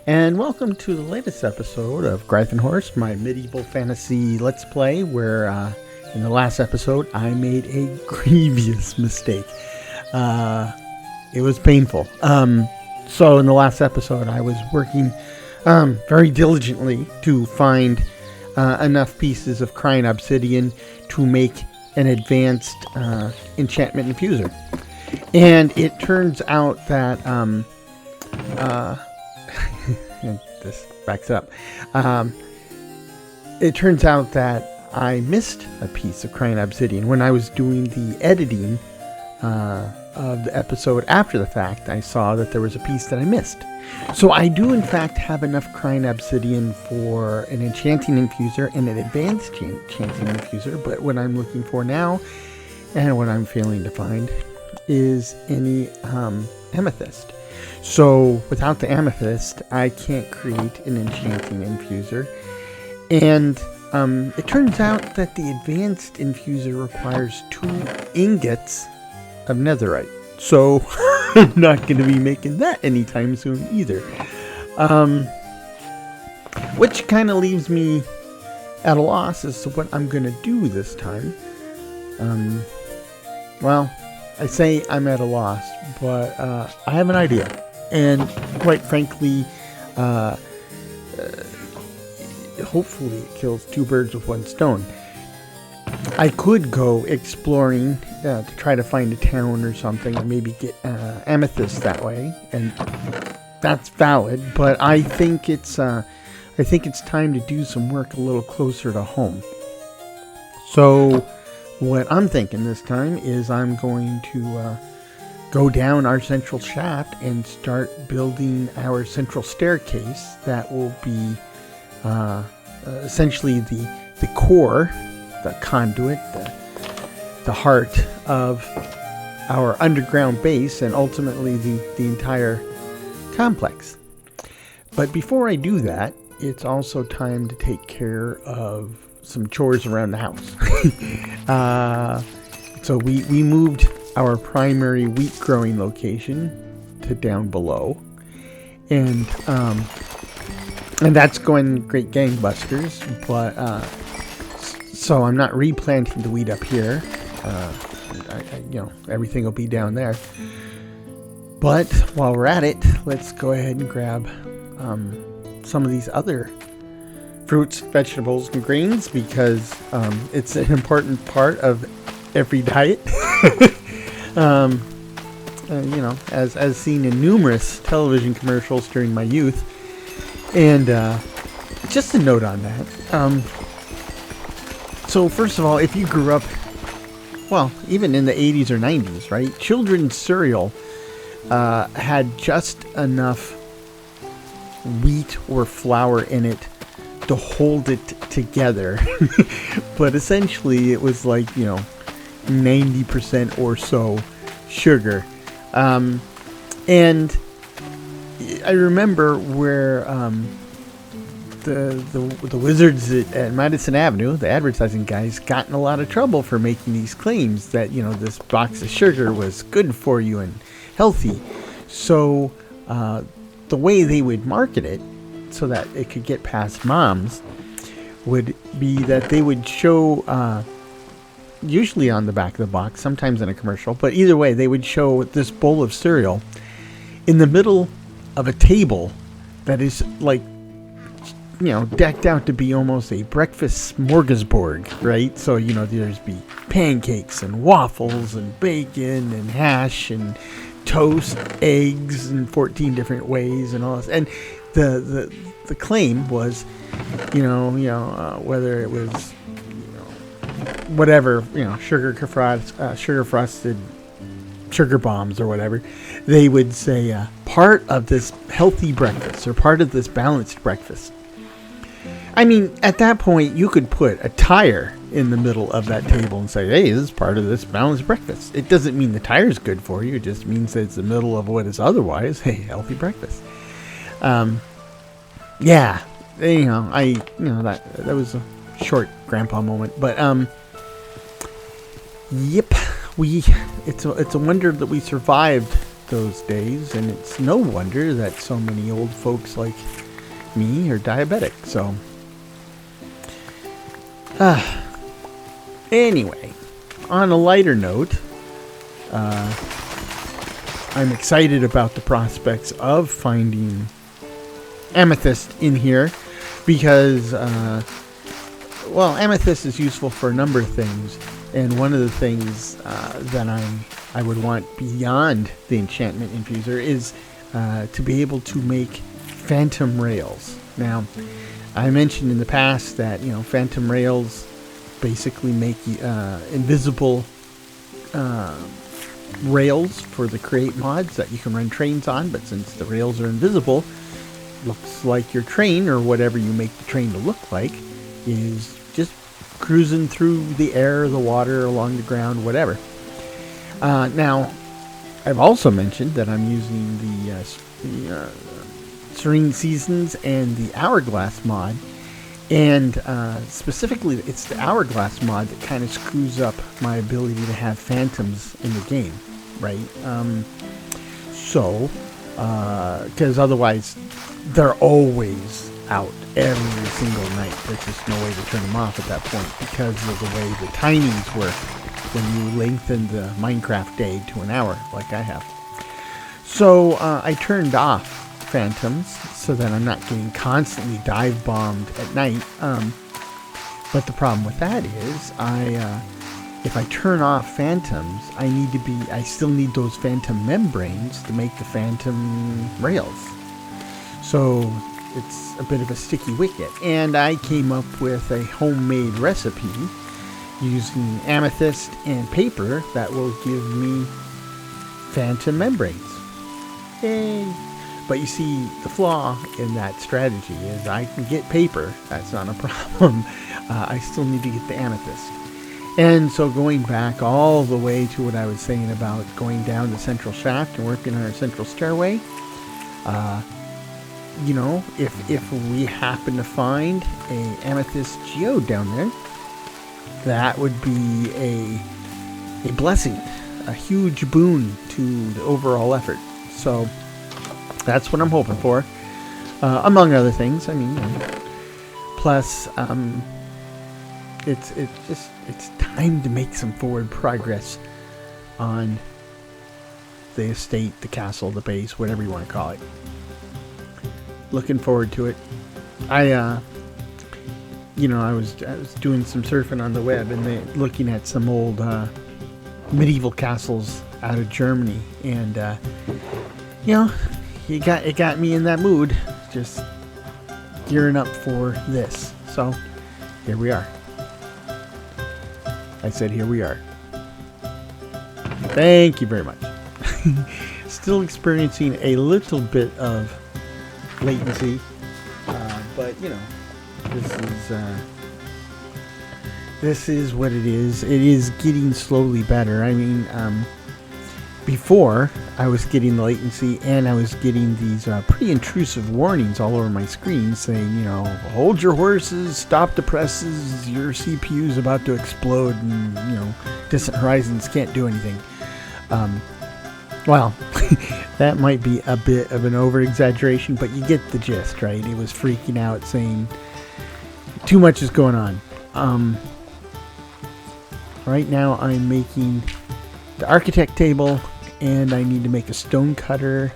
and welcome to the latest episode of Greifenhorst, my medieval fantasy let's play, where in the last episode I made a grievous mistake. It was painful. So in the last episode I was working very diligently to find enough pieces of crying obsidian to make an advanced enchantment infuser. And it turns out that this backs up. It turns out that I missed a piece of crying obsidian when I was doing the editing of the episode after the fact. I saw that there was a piece that I missed. So I do in fact have enough crying obsidian for an enchanting infuser and an advanced enchanting infuser, but what I'm looking for now and what I'm failing to find is any amethyst. So without the amethyst, I can't create an enchanting infuser. And it turns out that the advanced infuser requires 2 ingots of netherite. So I'm not going to be making that anytime soon either. Which kind of leaves me at a loss as to what I'm going to do this time. Well, I say I'm at a loss, but I have an idea. And quite frankly, hopefully it kills 2 birds with 1 stone. I could go exploring to try to find a town or something and maybe get amethyst that way, and that's valid. But I think it's time to do some work a little closer to home. So what I'm thinking this time is I'm going to go down our central shaft and start building our central staircase that will be essentially the core, the conduit, the heart of our underground base, and ultimately the entire complex. But before I do that, it's also time to take care of some chores around the house. So we moved our primary wheat growing location to down below, and that's going great gangbusters. But so I'm not replanting the wheat up here. Everything will be down there. But while we're at it, let's go ahead and grab some of these other fruits, vegetables, and grains, because it's an important part of every diet. As seen in numerous television commercials during my youth. And just a note on that. So first of all, if you grew up, well, even in the 80s or 90s, right? Children's cereal had just enough wheat or flour in it to hold it together. But essentially it was like, 90% or so sugar. And I remember where the wizards at Madison Avenue, the advertising guys, got in a lot of trouble for making these claims that, this box of sugar was good for you and healthy. So the way they would market it so that it could get past moms would be that they would show, usually on the back of the box, sometimes in a commercial, but either way, they would show this bowl of cereal in the middle of a table that is like, decked out to be almost a breakfast smorgasbord, right? So, there's be pancakes and waffles and bacon and hash and toast, eggs in 14 different ways and all this. And the claim was, whether it was, whatever, sugar frosted sugar bombs or whatever, they would say part of this healthy breakfast or part of this balanced breakfast. I mean, at that point, you could put a tire in the middle of that table and say, hey, this is part of this balanced breakfast. It doesn't mean the tire's good for you. It just means that it's the middle of what is otherwise a healthy breakfast. Yeah, that was a short grandpa moment, but yep, it's a wonder that we survived those days, and it's no wonder that so many old folks like me are diabetic. So, anyway, on a lighter note, I'm excited about the prospects of finding amethyst in here because, amethyst is useful for a number of things, and one of the things that I would want beyond the enchantment infuser is to be able to make phantom rails. Now, I mentioned in the past that, phantom rails basically make invisible rails for the create mods that you can run trains on, but since the rails are invisible, looks like your train, or whatever you make the train to look like, is just cruising through the air, the water, along the ground, whatever. Now, I've also mentioned that I'm using the Serene Seasons and the Hourglass mod, and specifically it's the Hourglass mod that kind of screws up my ability to have phantoms in the game, right? Because otherwise they're always out every single night. There's just no way to turn them off at that point because of the way the timings work when you lengthen the Minecraft day to an hour like I have. So I turned off phantoms so that I'm not getting constantly dive bombed at night. But the problem with that is if I turn off phantoms, I still need those phantom membranes to make the phantom rails. So it's a bit of a sticky wicket. And I came up with a homemade recipe using amethyst and paper that will give me phantom membranes. Yay! But you see, the flaw in that strategy is I can get paper. That's not a problem. I still need to get the amethyst. And so going back all the way to what I was saying about going down the central shaft and working on our central stairway, if we happen to find a amethyst geode down there, that would be a blessing, a huge boon to the overall effort. So that's what I'm hoping for, among other things. I mean, plus, it's time to make some forward progress on the estate, the castle, the base, whatever you want to call it. Looking forward to it. I was doing some surfing on the web and looking at some old medieval castles out of Germany, and it got me in that mood, just gearing up for this. So here we are. I said here we are. Thank you very much. Still experiencing a little bit of latency, but this is what it is. It is getting slowly better. I mean, before I was getting the latency and I was getting these pretty intrusive warnings all over my screen saying, hold your horses, stop the presses, your CPU is about to explode, and Distant Horizons can't do anything. Well, that might be a bit of an over-exaggeration, but you get the gist, right? It was freaking out saying too much is going on. Right now I'm making the architect table, and I need to make a stone cutter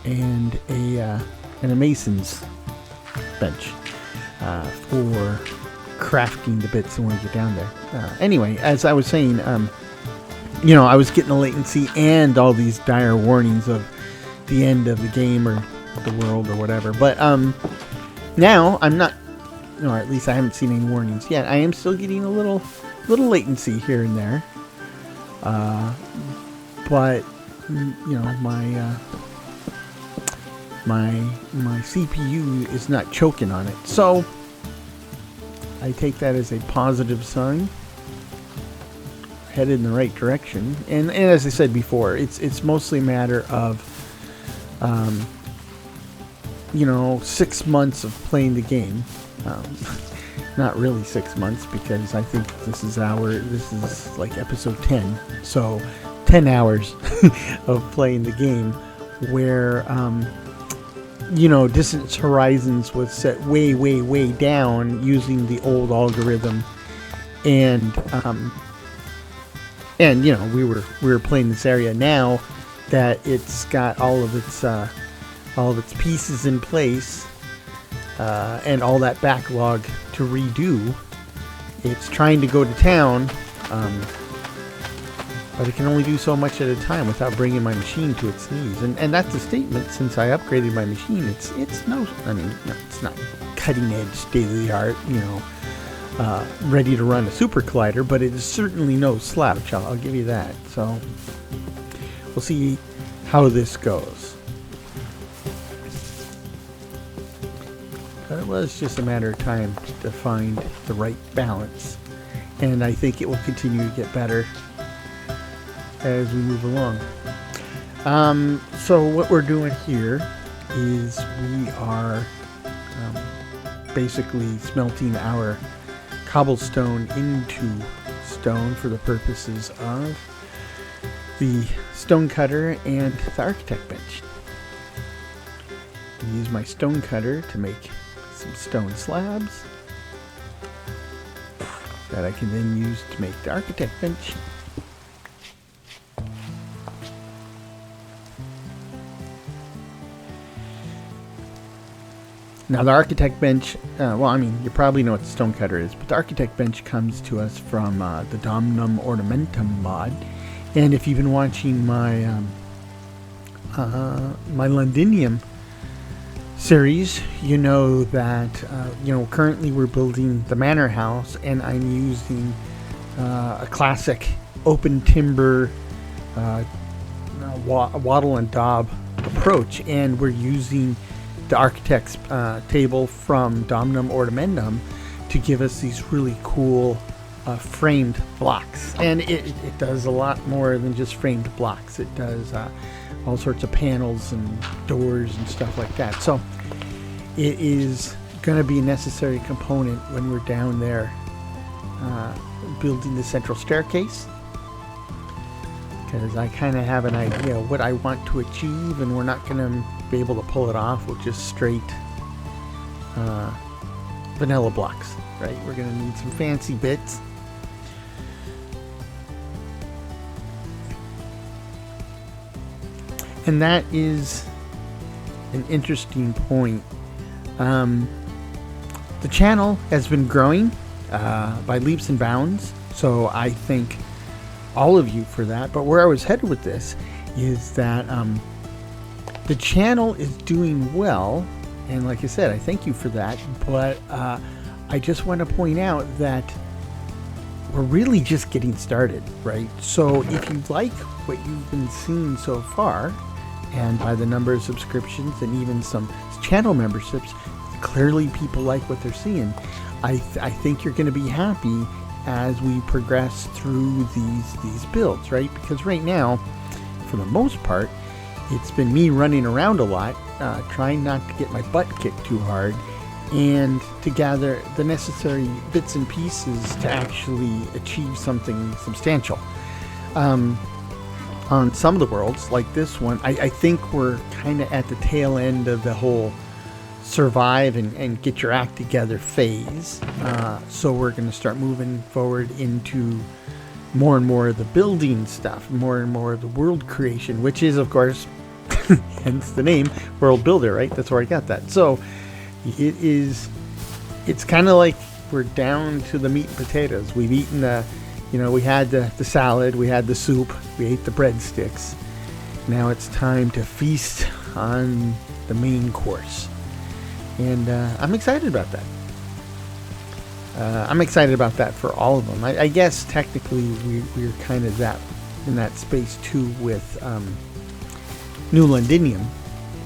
and a mason's bench for crafting the bits when we get down there. Anyway, as I was saying, I was getting the latency and all these dire warnings of the end of the game or the world or whatever. But now I'm not, or at least I haven't seen any warnings yet. I am still getting a little latency here and there. But my CPU is not choking on it, so I take that as a positive sign. Headed in the right direction, and as I said before, it's mostly a matter of 6 months of playing the game. Not really 6 months, because I think this is like episode 10. So 10 hours of playing the game, where Distance Horizons was set way, way, way down using the old algorithm, and we were playing this area now that it's got all of its pieces in place, and all that backlog to redo. It's trying to go to town, but it can only do so much at a time without bringing my machine to its knees. And that's a statement, since I upgraded my machine. It's not cutting edge, state of the art, ready to run a super collider, but it is certainly no slouch. I'll give you that. So we'll see how this goes. But it was just a matter of time to find the right balance, and I think it will continue to get better as we move along. So what we're doing here is we are basically smelting our cobblestone into stone for the purposes of the stone cutter and the architect bench. I use my stone cutter to make some stone slabs that I can then use to make the architect bench. Now the architect bench, you probably know what the stone cutter is, but the architect bench comes to us from the Domnum Ornamentum mod. And if you've been watching my my Londinium series, you know that currently we're building the manor house, and I'm using a classic open timber wattle and daub approach, and we're using the architect's table from Domnum Ornamentum to give us these really cool framed blocks. And it does a lot more than just framed blocks. It does all sorts of panels and doors and stuff like that. So it is going to be a necessary component when we're down there building the central staircase, because I kind of have an idea what I want to achieve, and we're not going to be able to pull it off with just straight vanilla blocks, right? We're going to need some fancy bits. And that is an interesting point. The channel has been growing by leaps and bounds, so I thank all of you for that. But where I was headed with this is that the channel is doing well, and like I said, I thank you for that. But I just want to point out that we're really just getting started, right? So if you like what you've been seeing so far, and by the number of subscriptions and even some channel memberships, clearly people like what they're seeing. I think you're going to be happy as we progress through these builds, right? Because right now, for the most part, it's been me running around a lot, trying not to get my butt kicked too hard, and to gather the necessary bits and pieces to actually achieve something substantial. On some of the worlds, like this one, I think we're kind of at the tail end of the whole survive and get your act together phase. So we're going to start moving forward into more and more of the building stuff, more and more of the world creation, which is, of course, hence the name, World Builder, right? That's where I got that. So it's kind of like we're down to the meat and potatoes. We've eaten we had the salad, we had the soup, we ate the breadsticks. Now it's time to feast on the main course. And I'm excited about that. I'm excited about that for all of them. I guess technically we're kind of in that space too with New Londinium,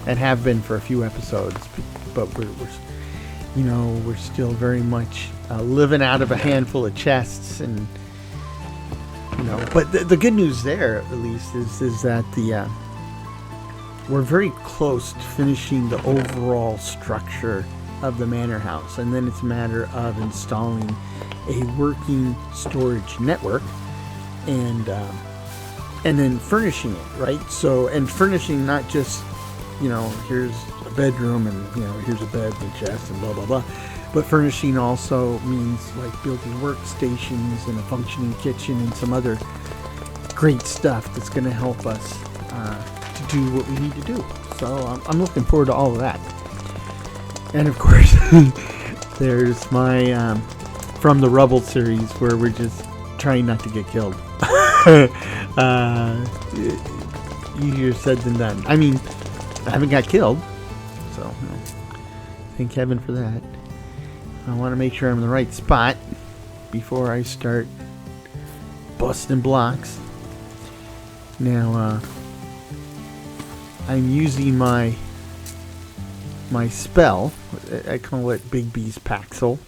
and have been for a few episodes. But we're still very much living out of a handful of chests, and But the good news there, at least, is that we're very close to finishing the overall structure of the manor house, and then it's a matter of installing a working storage network and and then furnishing it, right? So, and furnishing not just, here's a bedroom and, here's a bed and chest and blah, blah, blah. But furnishing also means like building workstations and a functioning kitchen and some other great stuff that's going to help us to do what we need to do. So I'm looking forward to all of that. And of course, there's my From the Rubble series where we're just trying not to get killed. Easier said than done. I mean, I haven't got killed, so thank heaven for that. I want to make sure I'm in the right spot before I start busting blocks. Now, I'm using my spell. I call it Big B's Paxel,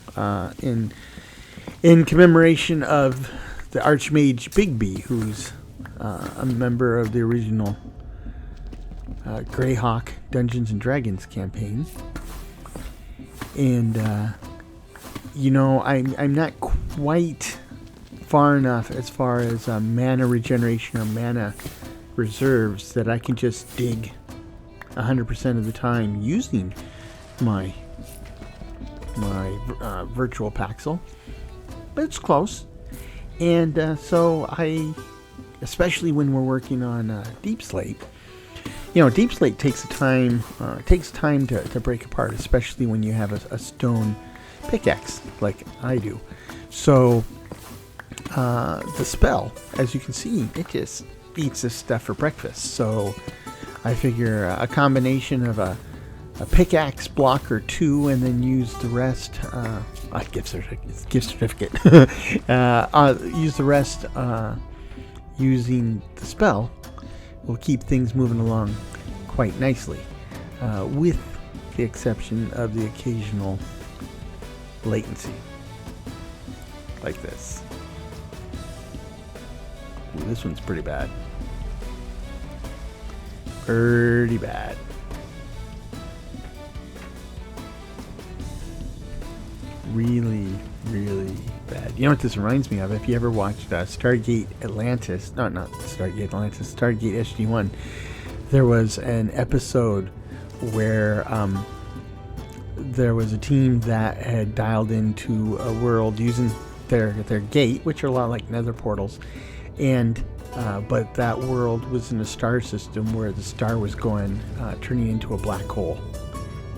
in commemoration of the Archmage Big B, who's a member of the original Greyhawk Dungeons and Dragons campaign. And I'm not quite far enough as far as mana regeneration or mana reserves that I can just dig 100% of the time using my virtual Paxel, but it's close. And so especially when we're working on Deep Slate, Deep Slate takes time to break apart, especially when you have a stone pickaxe like I do. So the spell, as you can see, it just eats this stuff for breakfast. So I figure a combination of a pickaxe block or two, and then use the rest. Gift certificate. Use the rest using the spell will keep things moving along quite nicely, with the exception of the occasional latency, like this. Ooh, this one's pretty bad. Pretty bad. Really, really bad. You know what this reminds me of? If you ever watched Stargate Atlantis, not Stargate Atlantis, Stargate SG-1, there was an episode where there was a team that had dialed into a world using their gate, which are a lot like nether portals, and but that world was in a star system where the star was turning into a black hole,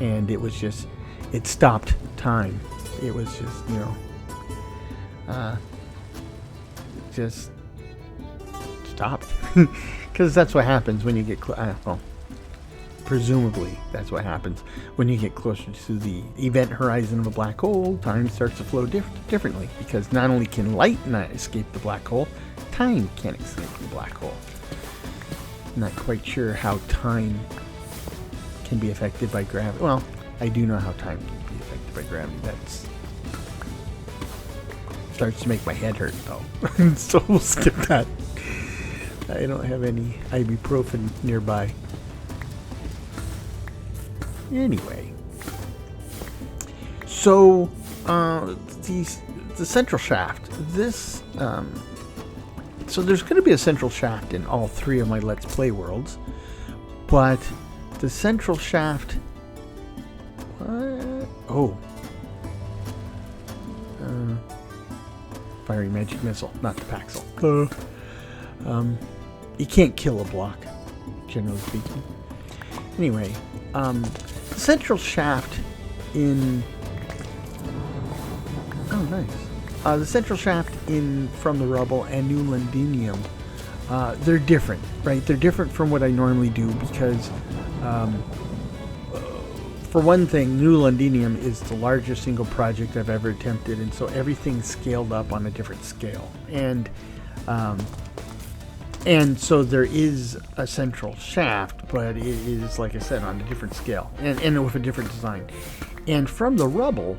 and it stopped time. It was just stopped, because that's what happens when you get presumably that's what happens when you get closer to the event horizon of a black hole. Time starts to flow differently, because not only can light not escape the black hole, time can't escape the black hole. I'm not quite sure how time can be affected by gravity. Well, I do know how time can be affected by gravity. That's starts to make my head hurt, though. So we'll skip that. I don't have any ibuprofen nearby. Anyway, so the central shaft. This so there's going to be a central shaft in all three of my Let's Play worlds, but the central shaft. Firing magic missile, not the Paxel. You can't kill a block, generally speaking. Anyway, the central shaft in... Oh, nice. The central shaft in From the Rubble and New Londinium, they're different, right? They're different from what I normally do because, for one thing, New Londinium is the largest single project I've ever attempted, and so everything's scaled up on a different scale. And so there is a central shaft, but it is, like I said, on a different scale and with a different design. And From the Rubble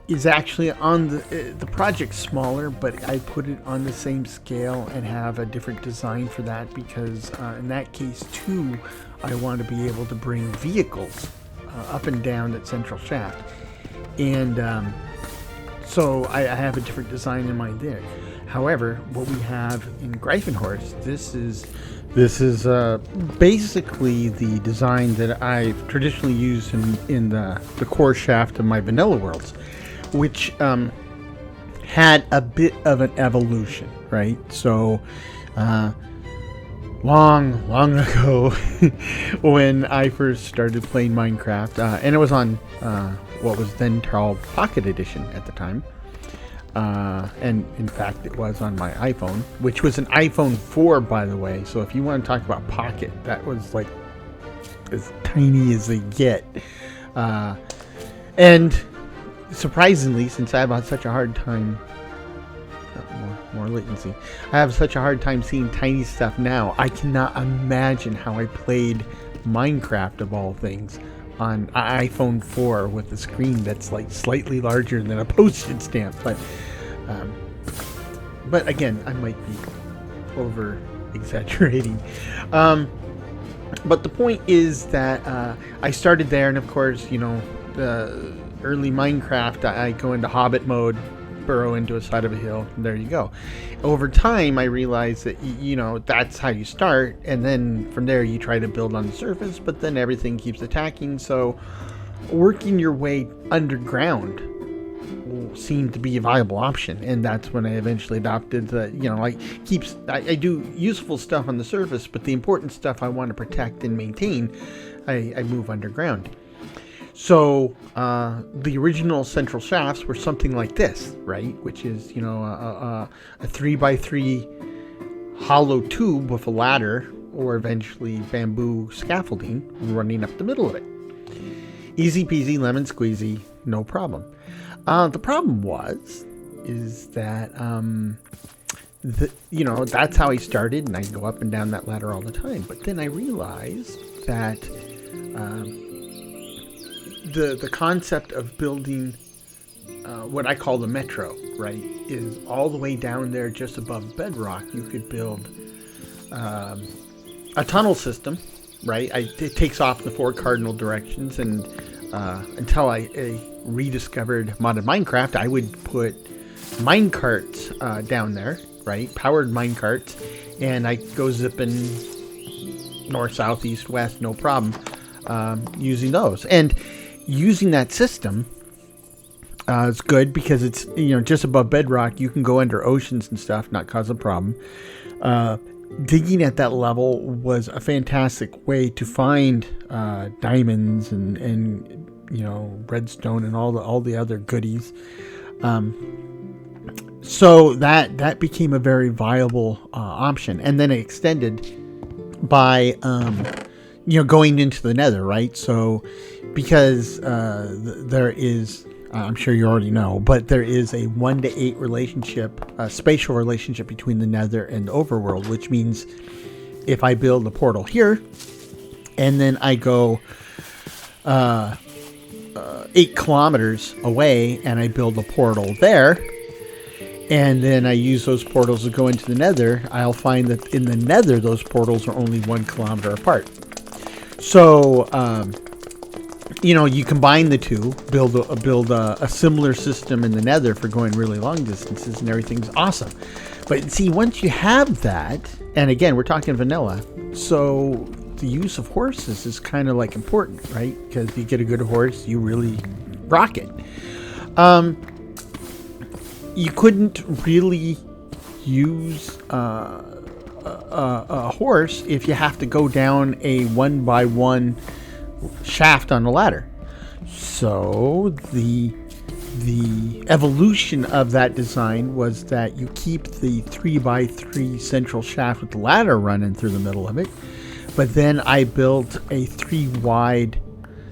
is actually on the project's smaller, but I put it on the same scale and have a different design for that because in that case too, I want to be able to bring vehicles up and down that central shaft. And so I have a different design in mind there. However, what we have in Greifenhorst, this is basically the design that I've traditionally used in the core shaft of my vanilla worlds, which had a bit of an evolution, right? So long ago, when I first started playing Minecraft, and it was on what was then called Pocket Edition at the time. And in fact, it was on my iPhone, which was an iPhone 4, by the way. So if you want to talk about Pocket, that was like as tiny as they get. And surprisingly, since I have such a hard time, more latency, I have such a hard time seeing tiny stuff now. I cannot imagine how I played Minecraft, of all things, on iPhone 4 with a screen that's like slightly larger than a postage stamp. But again, I might be over exaggerating. But the point is that I started there, and of course, the early Minecraft, I go into Hobbit mode, burrow into a side of a hill, and there you go. Over time, I realized that that's how you start, and then from there you try to build on the surface, but then everything keeps attacking. So working your way underground seemed to be a viable option, and that's when I eventually adopted the I do useful stuff on the surface, but the important stuff I want to protect and maintain, I move underground. So the original central shafts were something like this, right? Which is a 3x3 hollow tube with a ladder, or eventually bamboo scaffolding running up the middle of it. Easy peasy lemon squeezy, no problem. The problem is that that's how I started, and I go up and down that ladder all the time. But then I realized that the concept of building what I call the metro, right, is all the way down there just above bedrock. You could build a tunnel system, right? It takes off the 4 cardinal directions, and until I rediscovered modded Minecraft, I would put minecarts down there, right? Powered minecarts, and I go zipping north, south, east, west, no problem, using those. And using that system is good because it's just above bedrock. You can go under oceans and stuff, not cause a problem. Digging at that level was a fantastic way to find diamonds and redstone and all the other goodies. So that became a very viable option, and then it extended by going into the Nether, right? So because there is, I'm sure you already know, but there is a 1-to-8 relationship, a spatial relationship between the Nether and the overworld, which means if I build a portal here and then I go 8 kilometers away and I build a portal there, and then I use those portals to go into the Nether, I'll find that in the Nether those portals are only 1 kilometer apart. So you combine the two, build a similar system in the Nether for going really long distances, and everything's awesome. But see, once you have that, and again, we're talking vanilla, so the use of horses is kind of like important, right? Because you get a good horse, you really rock it. You couldn't really use a horse if you have to go down a 1x1 shaft on the ladder. So the evolution of that design was that you keep the 3x3 central shaft with the ladder running through the middle of it, but then I built a 3-wide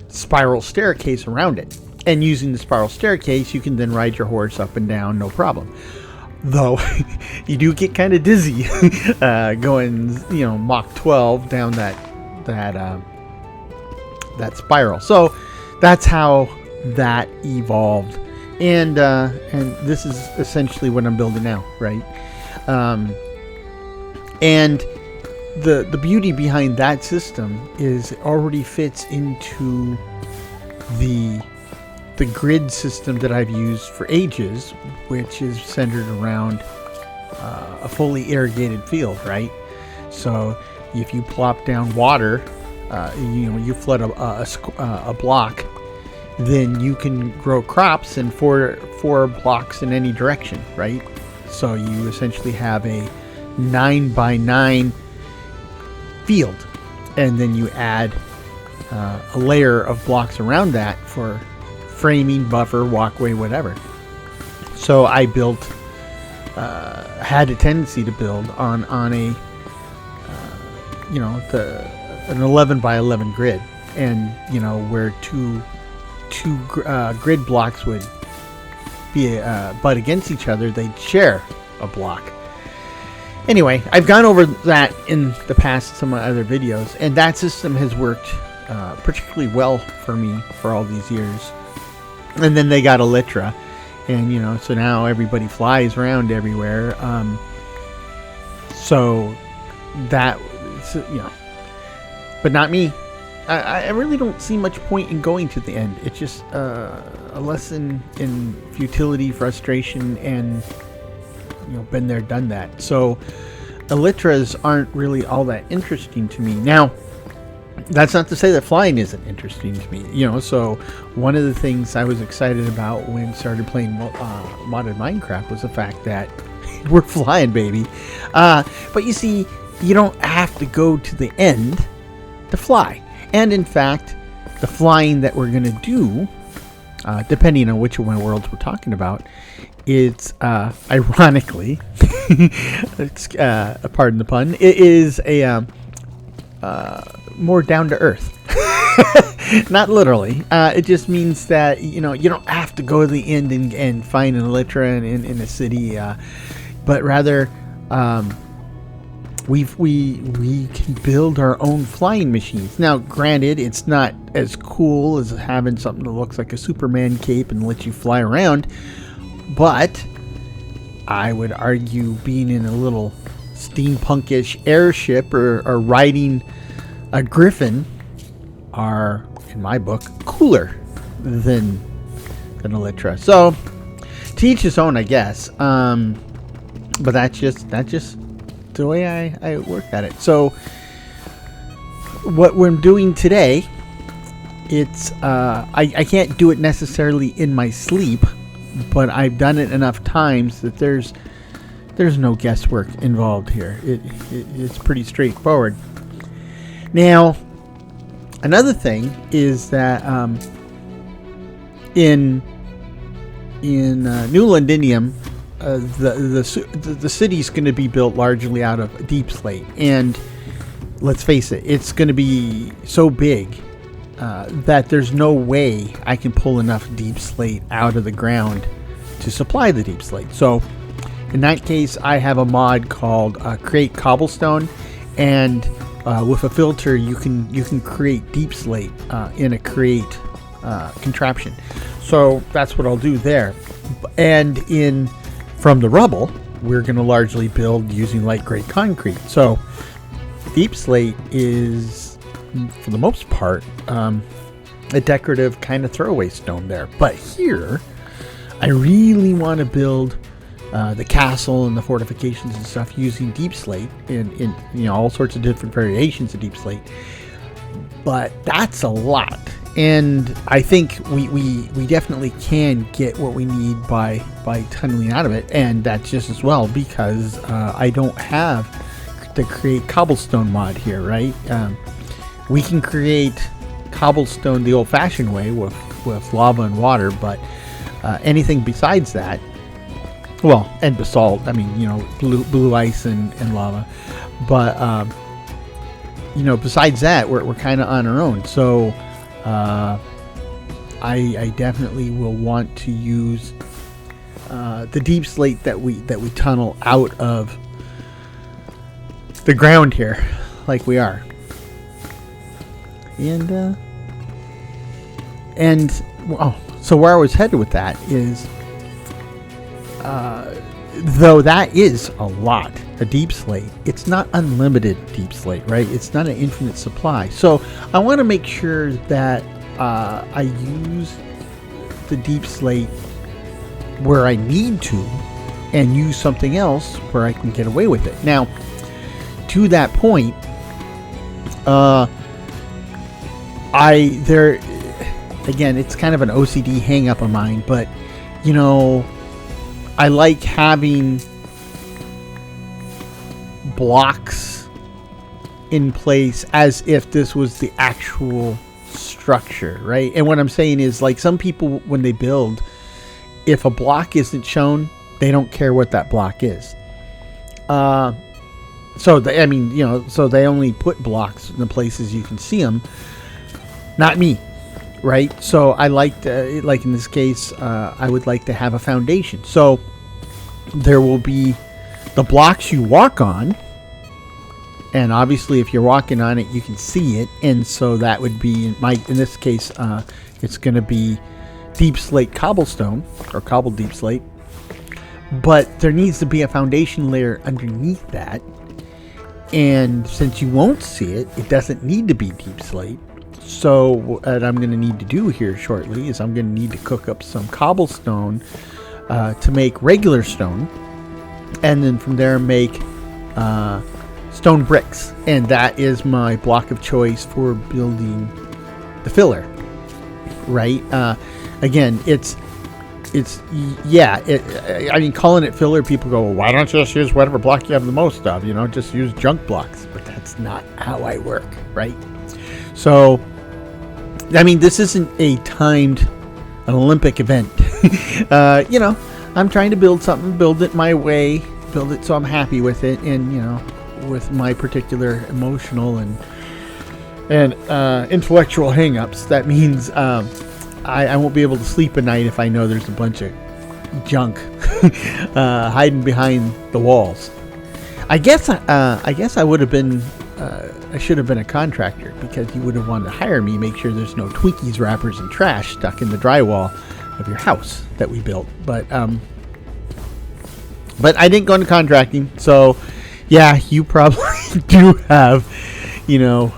spiral staircase around it. And using the spiral staircase, you can then ride your horse up and down, no problem. Though you do get kind of dizzy going, Mach 12 down that spiral. So that's how that evolved, and this is essentially what I'm building now, right? And the beauty behind that system is it already fits into the grid system that I've used for ages, which is centered around a fully irrigated field, right? So if you plop down water, you flood a block, then you can grow crops in four blocks in any direction, right? So you essentially have a 9x9 field, and then you add a layer of blocks around that for framing, buffer, walkway, whatever. So I built, had a tendency to build on a an 11x11 grid, and where two grid blocks would be butt against each other, they'd share a block. Anyway, I've gone over that in the past, some other videos, and that system has worked particularly well for me for all these years. And then they got Elytra, and so now everybody flies around everywhere. So that, but not me. I really don't see much point in going to the end. It's just a lesson in futility, frustration, and been there, done that. So Elytras aren't really all that interesting to me. Now, that's not to say that flying isn't interesting to me. So one of the things I was excited about when I started playing modded Minecraft was the fact that we're flying, baby. But you see, you don't have to go to the end to fly. And in fact, the flying that we're going to do, depending on which of my worlds we're talking about, it's ironically, pardon the pun, it is a more down to earth. Not literally. It just means that you don't have to go to the end and find an Elytra in a city, but rather we can build our own flying machines. Now, granted, it's not as cool as having something that looks like a Superman cape and lets you fly around, but I would argue being in a little steampunkish airship or riding a Griffin are, in my book, cooler than Elytra. So, to each his own, I guess. But that's just the way I work at it. So what we're doing today, it's I can't do it necessarily in my sleep, but I've done it enough times that there's no guesswork involved here. It's pretty straightforward. Now, another thing is that in New Londinium, the city's going to be built largely out of deep slate, and let's face it, it's going to be so big that there's no way I can pull enough deep slate out of the ground to supply the deep slate. So in that case, I have a mod called Create Cobblestone, and with a filter you can create deep slate in a create contraption. So that's what I'll do there. And from the rubble, we're going to largely build using light gray concrete. So deep slate is, for the most part, a decorative kind of throwaway stone there. But here, I really want to build the castle and the fortifications and stuff using deep slate in all sorts of different variations of deep slate. But that's a lot. And I think we definitely can get what we need by tunneling out of it, and that's just as well because I don't have the create cobblestone mod here, right? We can create cobblestone the old-fashioned way with lava and water, but anything besides that, well, and basalt. I mean, blue ice and lava, but besides that, we're kind of on our own. So. I definitely will want to use the deep slate that we tunnel out of the ground here, like we are. So where I was headed with that is, though that is a lot, a deep slate, it's not unlimited deep slate, right? It's not an infinite supply. So I want to make sure that I use the deep slate where I need to and use something else where I can get away with it. Now, to that point, again, it's kind of an OCD hang up of mine, but you know, I like having blocks in place as if this was the actual structure, right? And what I'm saying is, like, some people, when they build, if a block isn't shown, they don't care what that block is. So they only put blocks in the places you can see them. Not me, right? So I like in this case, I would like to have a foundation. So there will be the blocks you walk on, and obviously if you're walking on it, you can see it. And so that would be in this case, it's going to be deep slate cobblestone, or cobbled deep slate. But there needs to be a foundation layer underneath that. And since you won't see it, it doesn't need to be deep slate. So what I'm going to need to do here shortly is I'm going to need to cook up some cobblestone to make regular stone. And then from there make stone bricks. And that is my block of choice for building the filler. Right? Again, I mean, calling it filler, people go, well, why don't you just use whatever block you have the most of? You know, just use junk blocks. But that's not how I work, right? So, I mean, this isn't a timed an Olympic event. You know, I'm trying to build something, build it my way, build it so I'm happy with it, and, you know, with my particular emotional and intellectual hang-ups. That means I won't be able to sleep at night if I know there's a bunch of junk hiding behind the walls. I guess I would have been I should have been a contractor, because you would have wanted to hire me, make sure there's no Twinkies wrappers and trash stuck in the drywall of your house that we built. But I didn't go into contracting, so yeah, you probably do have, you know,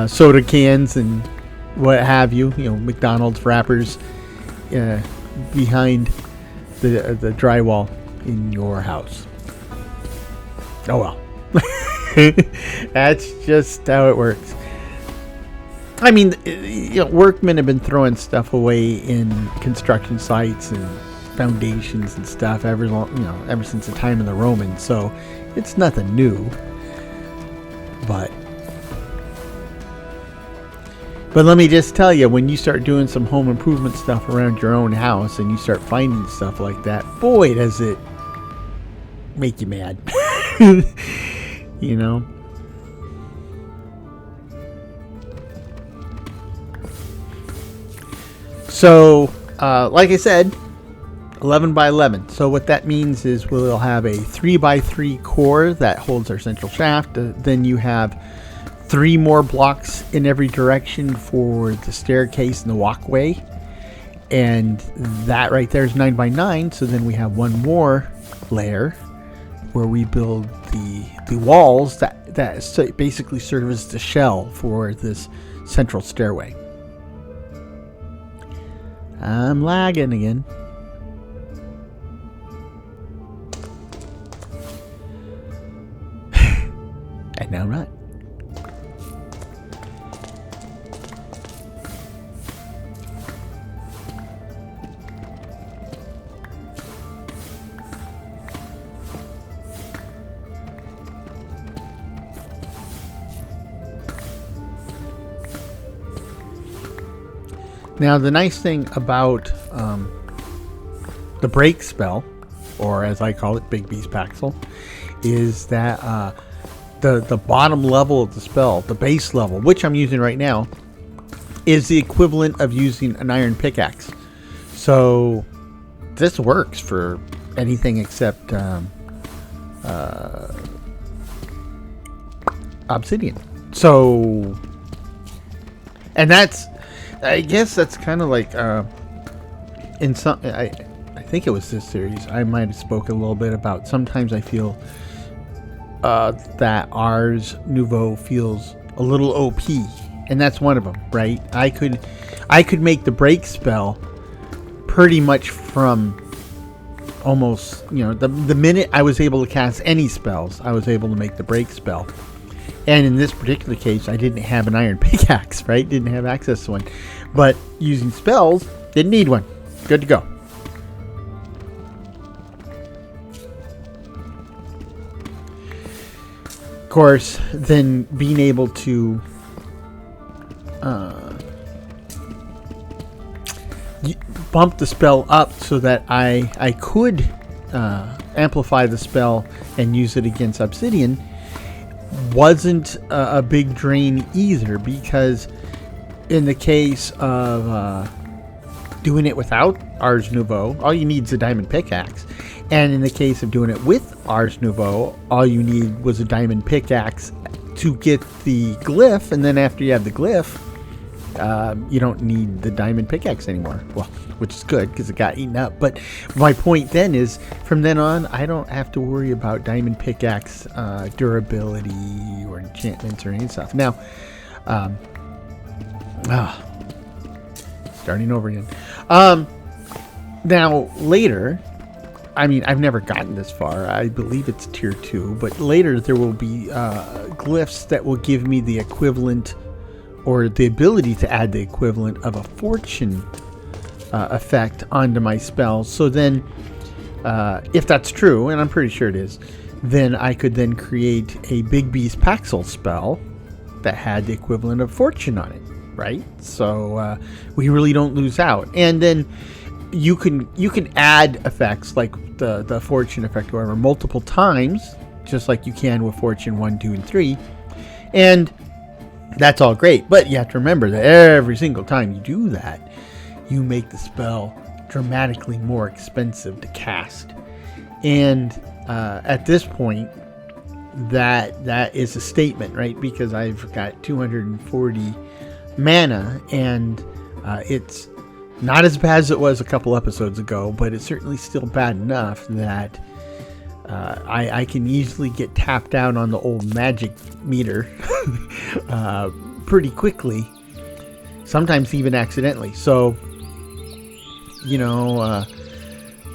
soda cans and what have you, you know, McDonald's wrappers behind the drywall in your house. Oh well. That's just how it works. I mean, you know, workmen have been throwing stuff away in construction sites and foundations and stuff ever since the time of the Romans, so it's nothing new. But let me just tell you, when you start doing some home improvement stuff around your own house and you start finding stuff like that, boy, does it make you mad. You know? So, like I said, 11 by 11. So what that means is we'll have a 3 by 3 core that holds our central shaft. Then you have 3 more blocks in every direction for the staircase and the walkway. And that right there is 9 by 9. So then we have one more layer where we build the walls that basically serve as the shell for this central stairway. I'm lagging again. And now not. Now, the nice thing about the break spell, or as I call it, Big B's Paxel, is that the bottom level of the spell, the base level, which I'm using right now, is the equivalent of using an iron pickaxe. So this works for anything except obsidian. So, and that's, I guess that's kind of like in some, I think it was this series, I might have spoken a little bit about, sometimes I feel that Ars Nouveau feels a little OP, and that's one of them, right? I could make the break spell pretty much from almost, the minute I was able to cast any spells, I was able to make the break spell. And in this particular case, I didn't have an iron pickaxe, right? Didn't have access to one. But using spells, didn't need one. Good to go. Of course, then being able to bump the spell up so that I could amplify the spell and use it against Obsidian wasn't a big drain either, because in the case of doing it without Ars Nouveau, all you need is a diamond pickaxe. And in the case of doing it with Ars Nouveau, all you need was a diamond pickaxe to get the glyph, and then after you have the glyph, you don't need the diamond pickaxe anymore. Well, which is good because it got eaten up. But my point then is, from then on, I don't have to worry about diamond pickaxe durability or enchantments or any stuff. Now, starting over again. Now, later, I mean, I've never gotten this far. I believe it's tier 2, but later there will be glyphs that will give me the equivalent, or the ability to add the equivalent of a fortune effect onto my spells. So then, if that's true, and I'm pretty sure it is, then I could then create a Big Beast Paxel spell that had the equivalent of fortune on it, right? So we really don't lose out. And then you can add effects like the fortune effect or whatever multiple times, just like you can with fortune 1, 2, and 3. And that's all great, but you have to remember that every single time you do that, you make the spell dramatically more expensive to cast. And at this point, that is a statement, right? Because I've got 240 mana, and it's not as bad as it was a couple episodes ago, but it's certainly still bad enough that I can easily get tapped out on the old magic meter pretty quickly, sometimes even accidentally. So,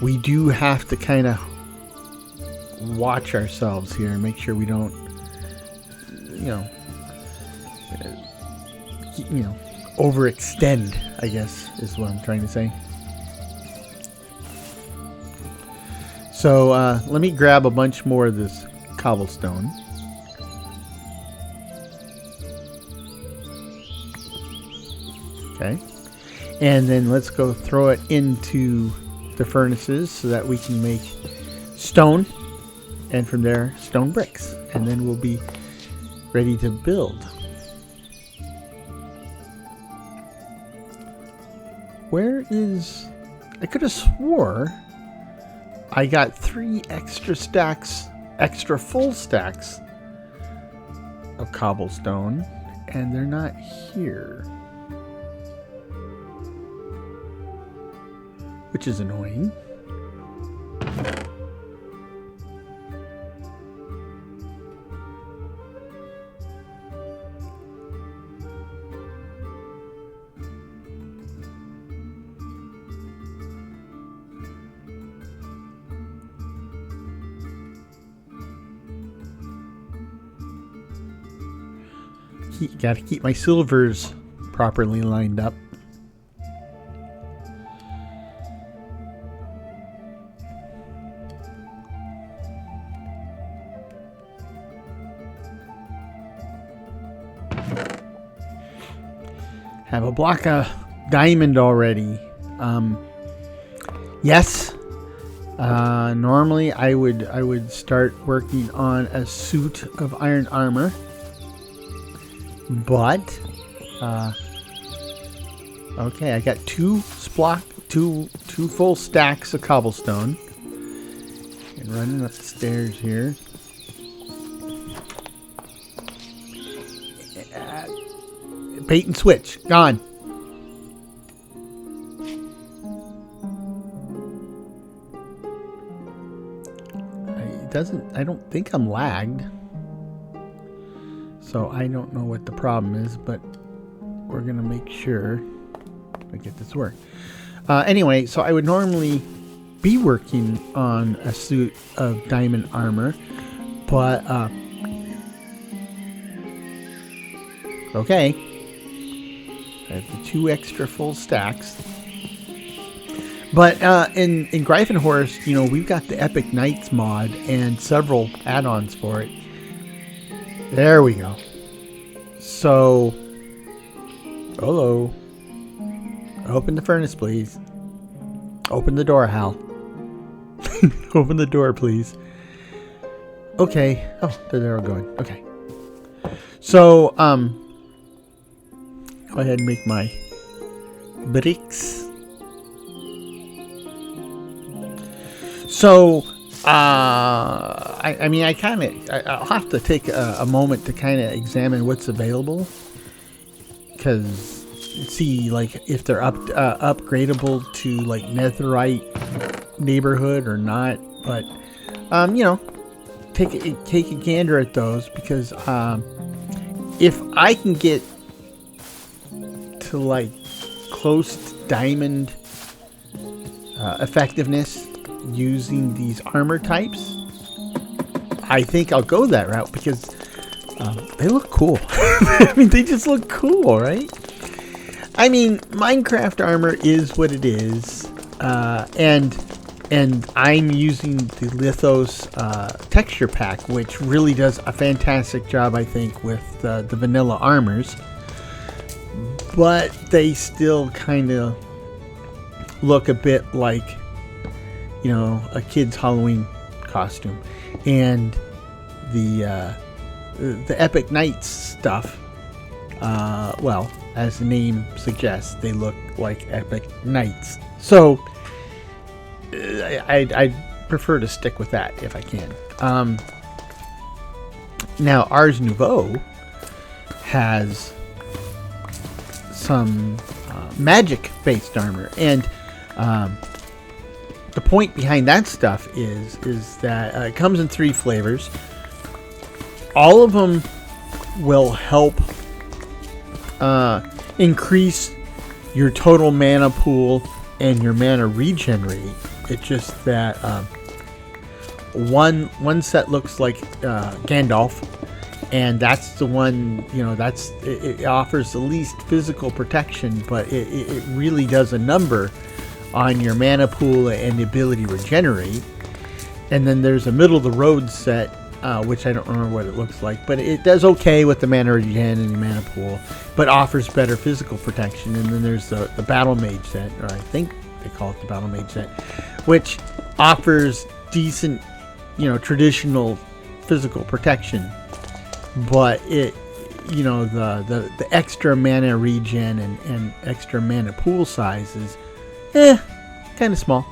we do have to kind of watch ourselves here and make sure we don't, overextend, I guess is what I'm trying to say. So let me grab a bunch more of this cobblestone. Okay. And then let's go throw it into the furnaces so that we can make stone. And from there, stone bricks. And then we'll be ready to build. Where is... I could have swore I got 3 extra full stacks of cobblestone, and they're not here. Which is annoying. Got to keep my silvers properly lined up. Have a block of diamond already. Yes. Normally I would start working on a suit of iron armor. But okay, I got two full stacks of cobblestone. And running up the stairs here. Bait and switch. Gone. I don't think I'm lagged. So I don't know what the problem is, but we're going to make sure I get this to work. Anyway, so I would normally be working on a suit of diamond armor, but okay. I have the 2 extra full stacks. But in Greifenhorst, we've got the Epic Nights mod and several add-ons for it. There we go. So, hello. Open the furnace, please. Open the door, Hal. Open the door, please. Okay. Oh, they're all going. Okay. So, go ahead and make my bricks. So, I mean, I'll have to take a moment to kind of examine what's available, because see, like, if they're upgradable to like netherite neighborhood or not. But take a gander at those, because if I can get to like close to diamond effectiveness using these armor types, I think I'll go that route, because they look cool. I mean, they just look cool, right? I mean, Minecraft armor is what it is, and I'm using the Lithos texture pack, which really does a fantastic job, I think, with the vanilla armors. But they still kind of look a bit like, a kid's Halloween costume. And the Epic Nights stuff, well, as the name suggests, they look like Epic Nights. So I'd prefer to stick with that if I can. Now, Ars Nouveau has some magic-based armor, and the point behind that stuff is that it comes in 3 flavors. All of them will help increase your total mana pool and your mana regen rate. It's just that one set looks like Gandalf, and that's the one, it offers the least physical protection, but it really does a number on your mana pool and the ability to regenerate. And then there's a middle of the road set, which I don't remember what it looks like, but it does okay with the mana regen and your mana pool, but offers better physical protection. And then there's the Battle Mage set, or I think they call it the Battle Mage set, which offers decent, traditional physical protection, but it, the extra mana regen and extra mana pool size is kind of small.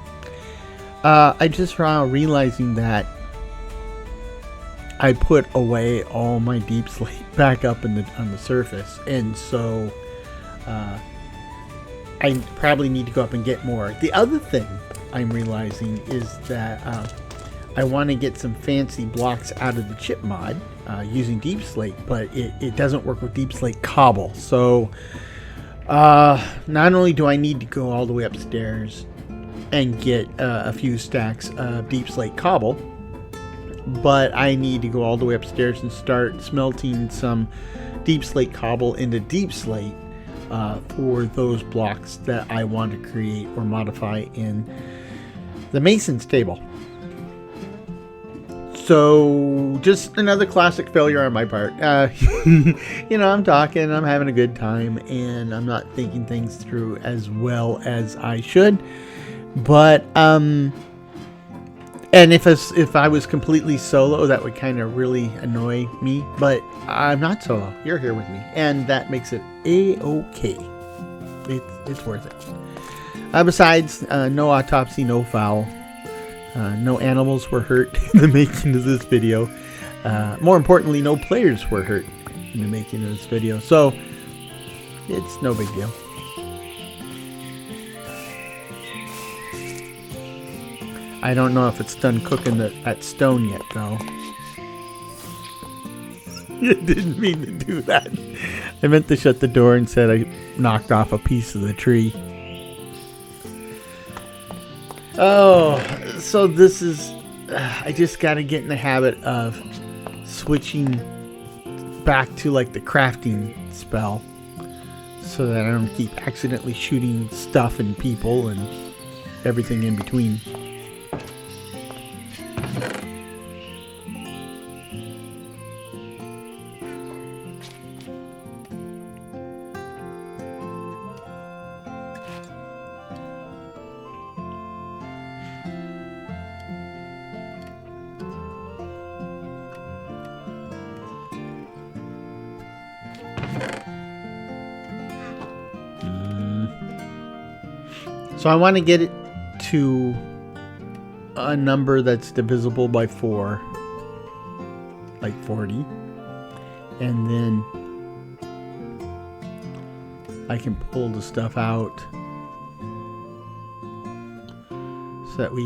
I just realizing that I put away all my deep slate back up on the surface, and so I probably need to go up and get more. The other thing I'm realizing is that I want to get some fancy blocks out of the chip mod using deep slate, but it doesn't work with deep slate cobble. So not only do I need to go all the way upstairs and get a few stacks of deep slate cobble, but I need to go all the way upstairs and start smelting some deep slate cobble into deep slate for those blocks that I want to create or modify in the Mason's table. So, just another classic failure on my part. I'm talking, I'm having a good time, and I'm not thinking things through as well as I should. But, and if I was completely solo, that would kind of really annoy me. But I'm not solo. You're here with me, and that makes it a-okay. It's worth it. Besides, no autopsy, no foul. No animals were hurt in the making of this video. More importantly, no players were hurt in the making of this video. So, it's no big deal. I don't know if it's done cooking that stone yet, though. I didn't mean to do that. I meant to shut the door and said I knocked off a piece of the tree. Oh, so this is... I just got to get in the habit of switching back to like the crafting spell so that I don't keep accidentally shooting stuff and people and everything in between. So I want to get it to a number that's divisible by 4, like 40, and then I can pull the stuff out so that we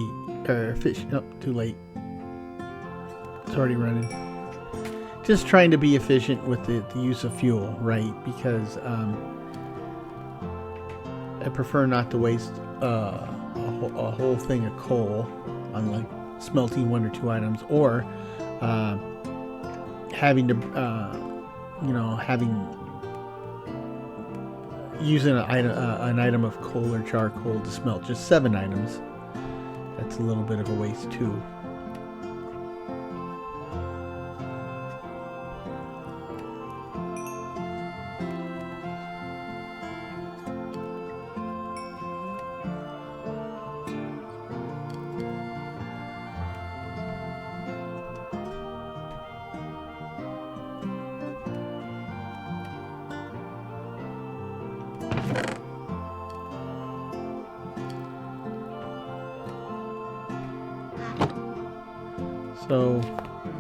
are efficient. Oh, too late. It's already running. Just trying to be efficient with the use of fuel, right? Because I prefer not to waste a whole thing of coal on like smelting 1 or 2 items, or having to using an item of coal or charcoal to smelt just 7 items. That's a little bit of a waste too. So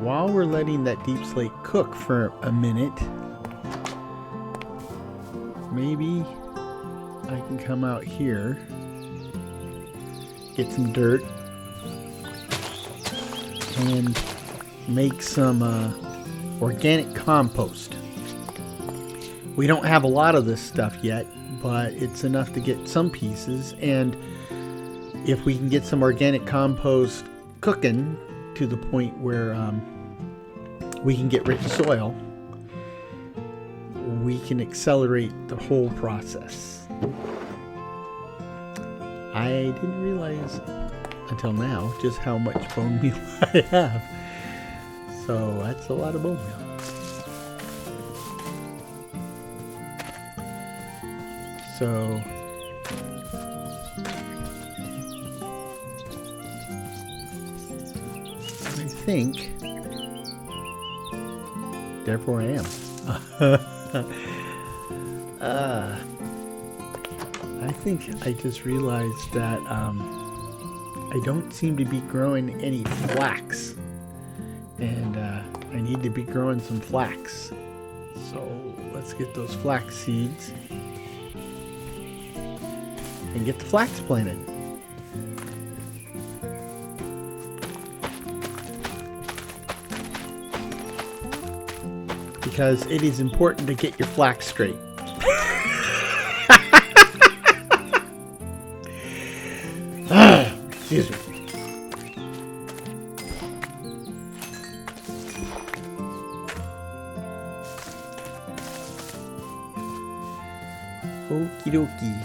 while we're letting that deep slate cook for a minute, maybe I can come out here, get some dirt, and make some organic compost. We don't have a lot of this stuff yet, but it's enough to get some pieces, and if we can get some organic compost cooking to the point where we can get rich soil, we can accelerate the whole process. I didn't realize until now just how much bone meal I have. So that's a lot of bone meal. So I think, therefore I am. I think I just realized that I don't seem to be growing any flax, and I need to be growing some flax. So let's get those flax seeds and get the flax planted. Because it is important to get your flax straight. Excuse me. Okie dokie.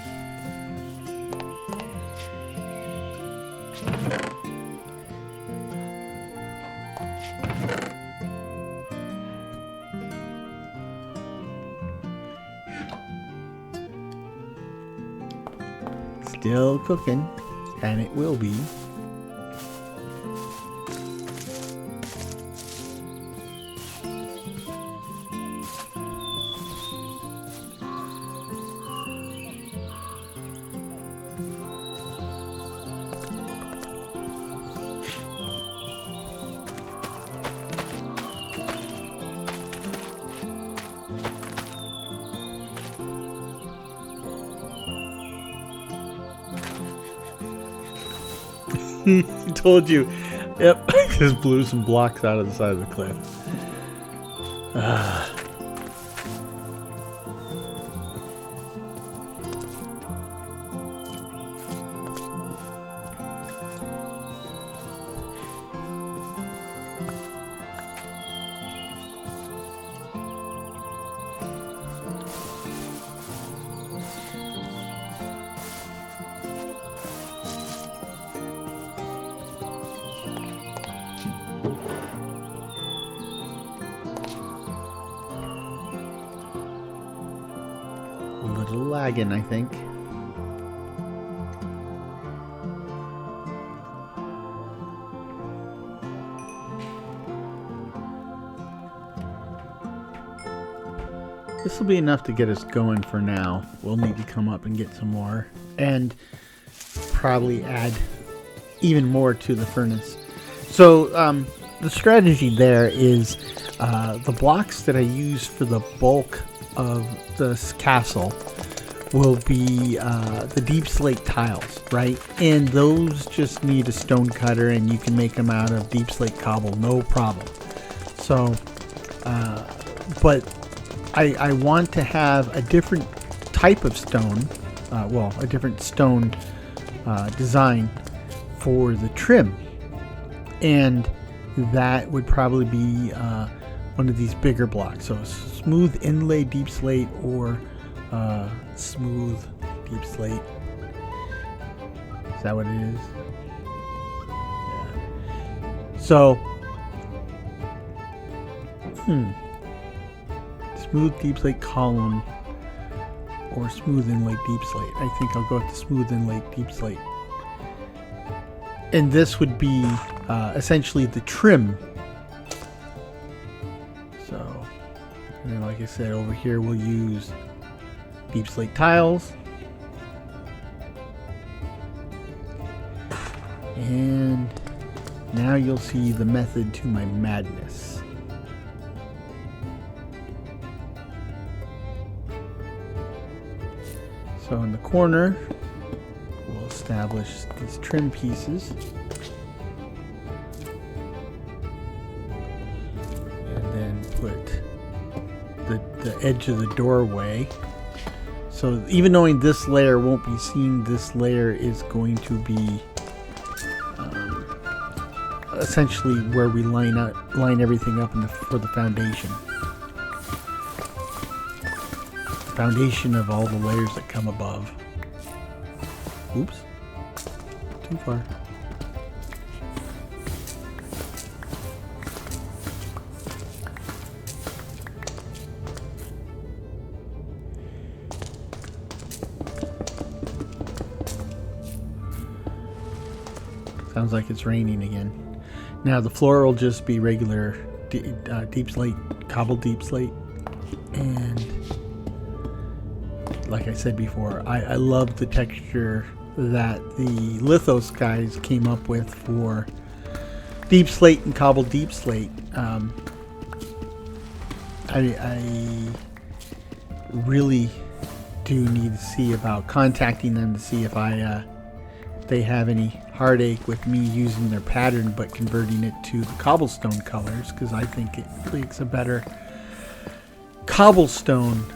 Still cooking, and it will be. I told you. Yep, I just blew some blocks out of the side of the cliff. lagging, I think. This will be enough to get us going for now. We'll need to come up and get some more. And probably add even more to the furnace. So the strategy there is the blocks that I use for the bulk of this castle will be the deep slate tiles, right? And those just need a stone cutter, and you can make them out of deep slate cobble, no problem. So, but I want to have a different type of stone, a different stone design for the trim, and that would probably be one of these bigger blocks. So smooth inlay deep slate or smooth deep slate. Is that what it is? Yeah. So smooth deep slate column or smooth inlay deep slate. I think I'll go with the smooth inlay deep slate. And this would be essentially the trim. So, and then like I said, over here we'll use deep slate tiles. And now you'll see the method to my madness. So in the corner, we'll establish these trim pieces. And then put the edge of the doorway. So even knowing this layer won't be seen, this layer is going to be essentially where we line everything up for the foundation. Foundation of all the layers that come above. Oops. Too far. Sounds like it's raining again. Now the floor will just be regular deep slate, cobbled deep slate. And like I said before, I love the texture that the Lithos guys came up with for deep slate and cobbled deep slate. I really do need to see about contacting them to see if they have any heartache with me using their pattern but converting it to the cobblestone colors, because I think it makes a better cobblestone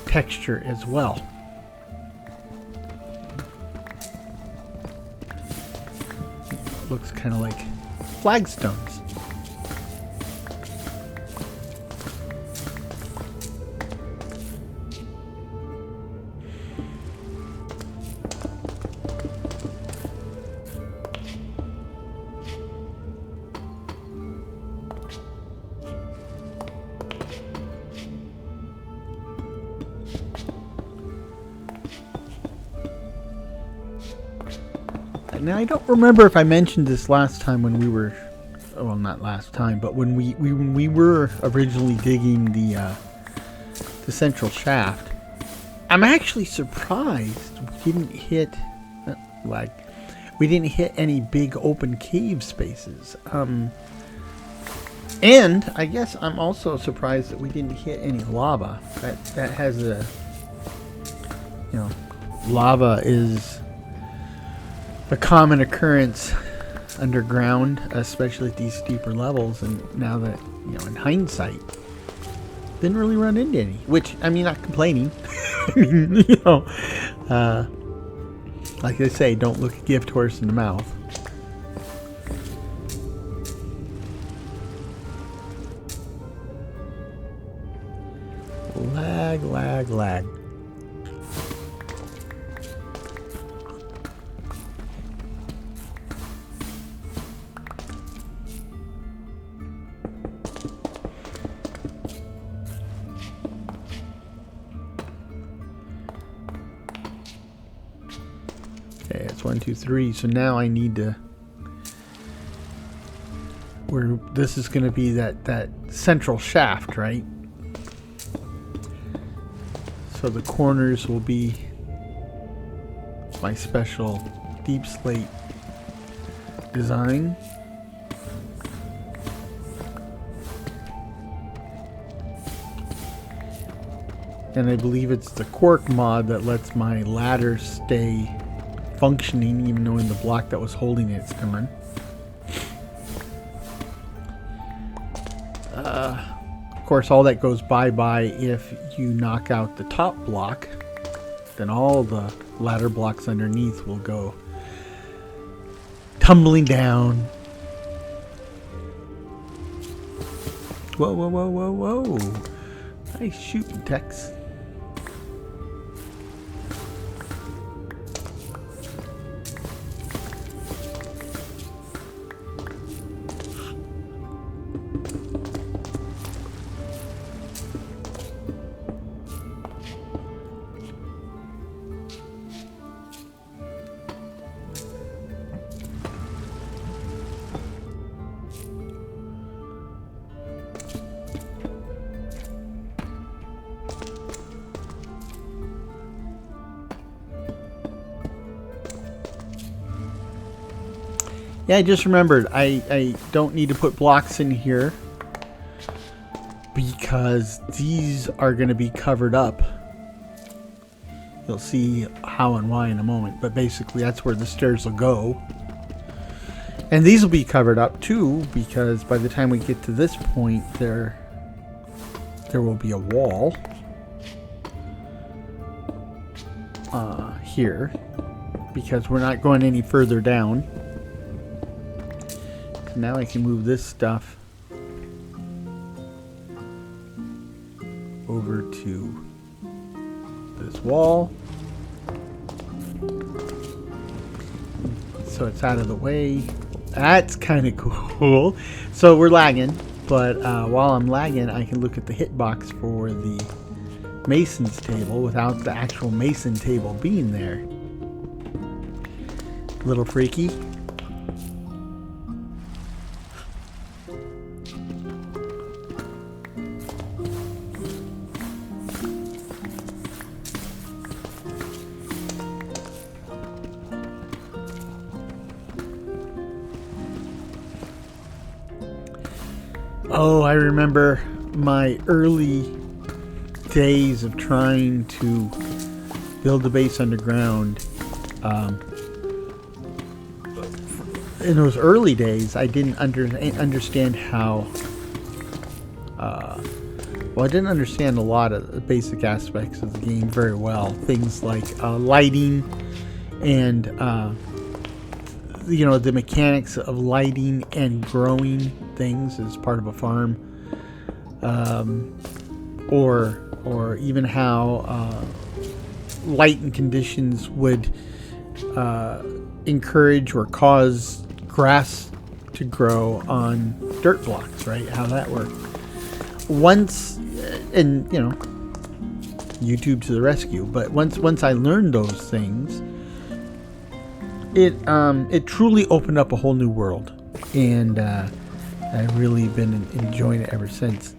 texture as well. It looks kind of like flagstones. Now I don't remember if I mentioned this last time when we were, well, not last time, but when we were originally digging the central shaft. I'm actually surprised we didn't hit any big open cave spaces. And I guess I'm also surprised that we didn't hit any lava. That has a, lava is a common occurrence underground, especially at these steeper levels. And now that, in hindsight, didn't really run into any, which, I mean, not complaining. I mean, like they say, don't look a gift horse in the mouth. Lag. 1, 2, 3. So now I need to, where this is going to be that central shaft, right? So the corners will be my special deep slate design. And I believe it's the cork mod that lets my ladder stay functioning even though in the block that was holding it's gone. Of course, all that goes bye-bye if you knock out the top block. Then all the ladder blocks underneath will go tumbling down. Whoa, whoa, whoa, whoa, whoa. Nice shooting, Tex. Yeah, I just remembered I don't need to put blocks in here because these are going to be covered up. You'll see how and why in a moment, but basically that's where the stairs will go. And these will be covered up too, because by the time we get to this point there will be a wall here, because we're not going any further down. Now I can move this stuff over to this wall. So it's out of the way. That's kind of cool. So we're lagging, but while I'm lagging, I can look at the hitbox for the mason's table without the actual mason table being there. Little freaky. Oh, I remember my early days of trying to build a base underground. In those early days, I didn't understand how... well, I didn't understand a lot of the basic aspects of the game very well. Things like lighting and... the mechanics of lighting and growing things as part of a farm, or even how light and conditions would encourage or cause grass to grow on dirt blocks, right? How that worked. Once, and YouTube to the rescue. But once I learned those things, it truly opened up a whole new world, and I've really been enjoying it ever since.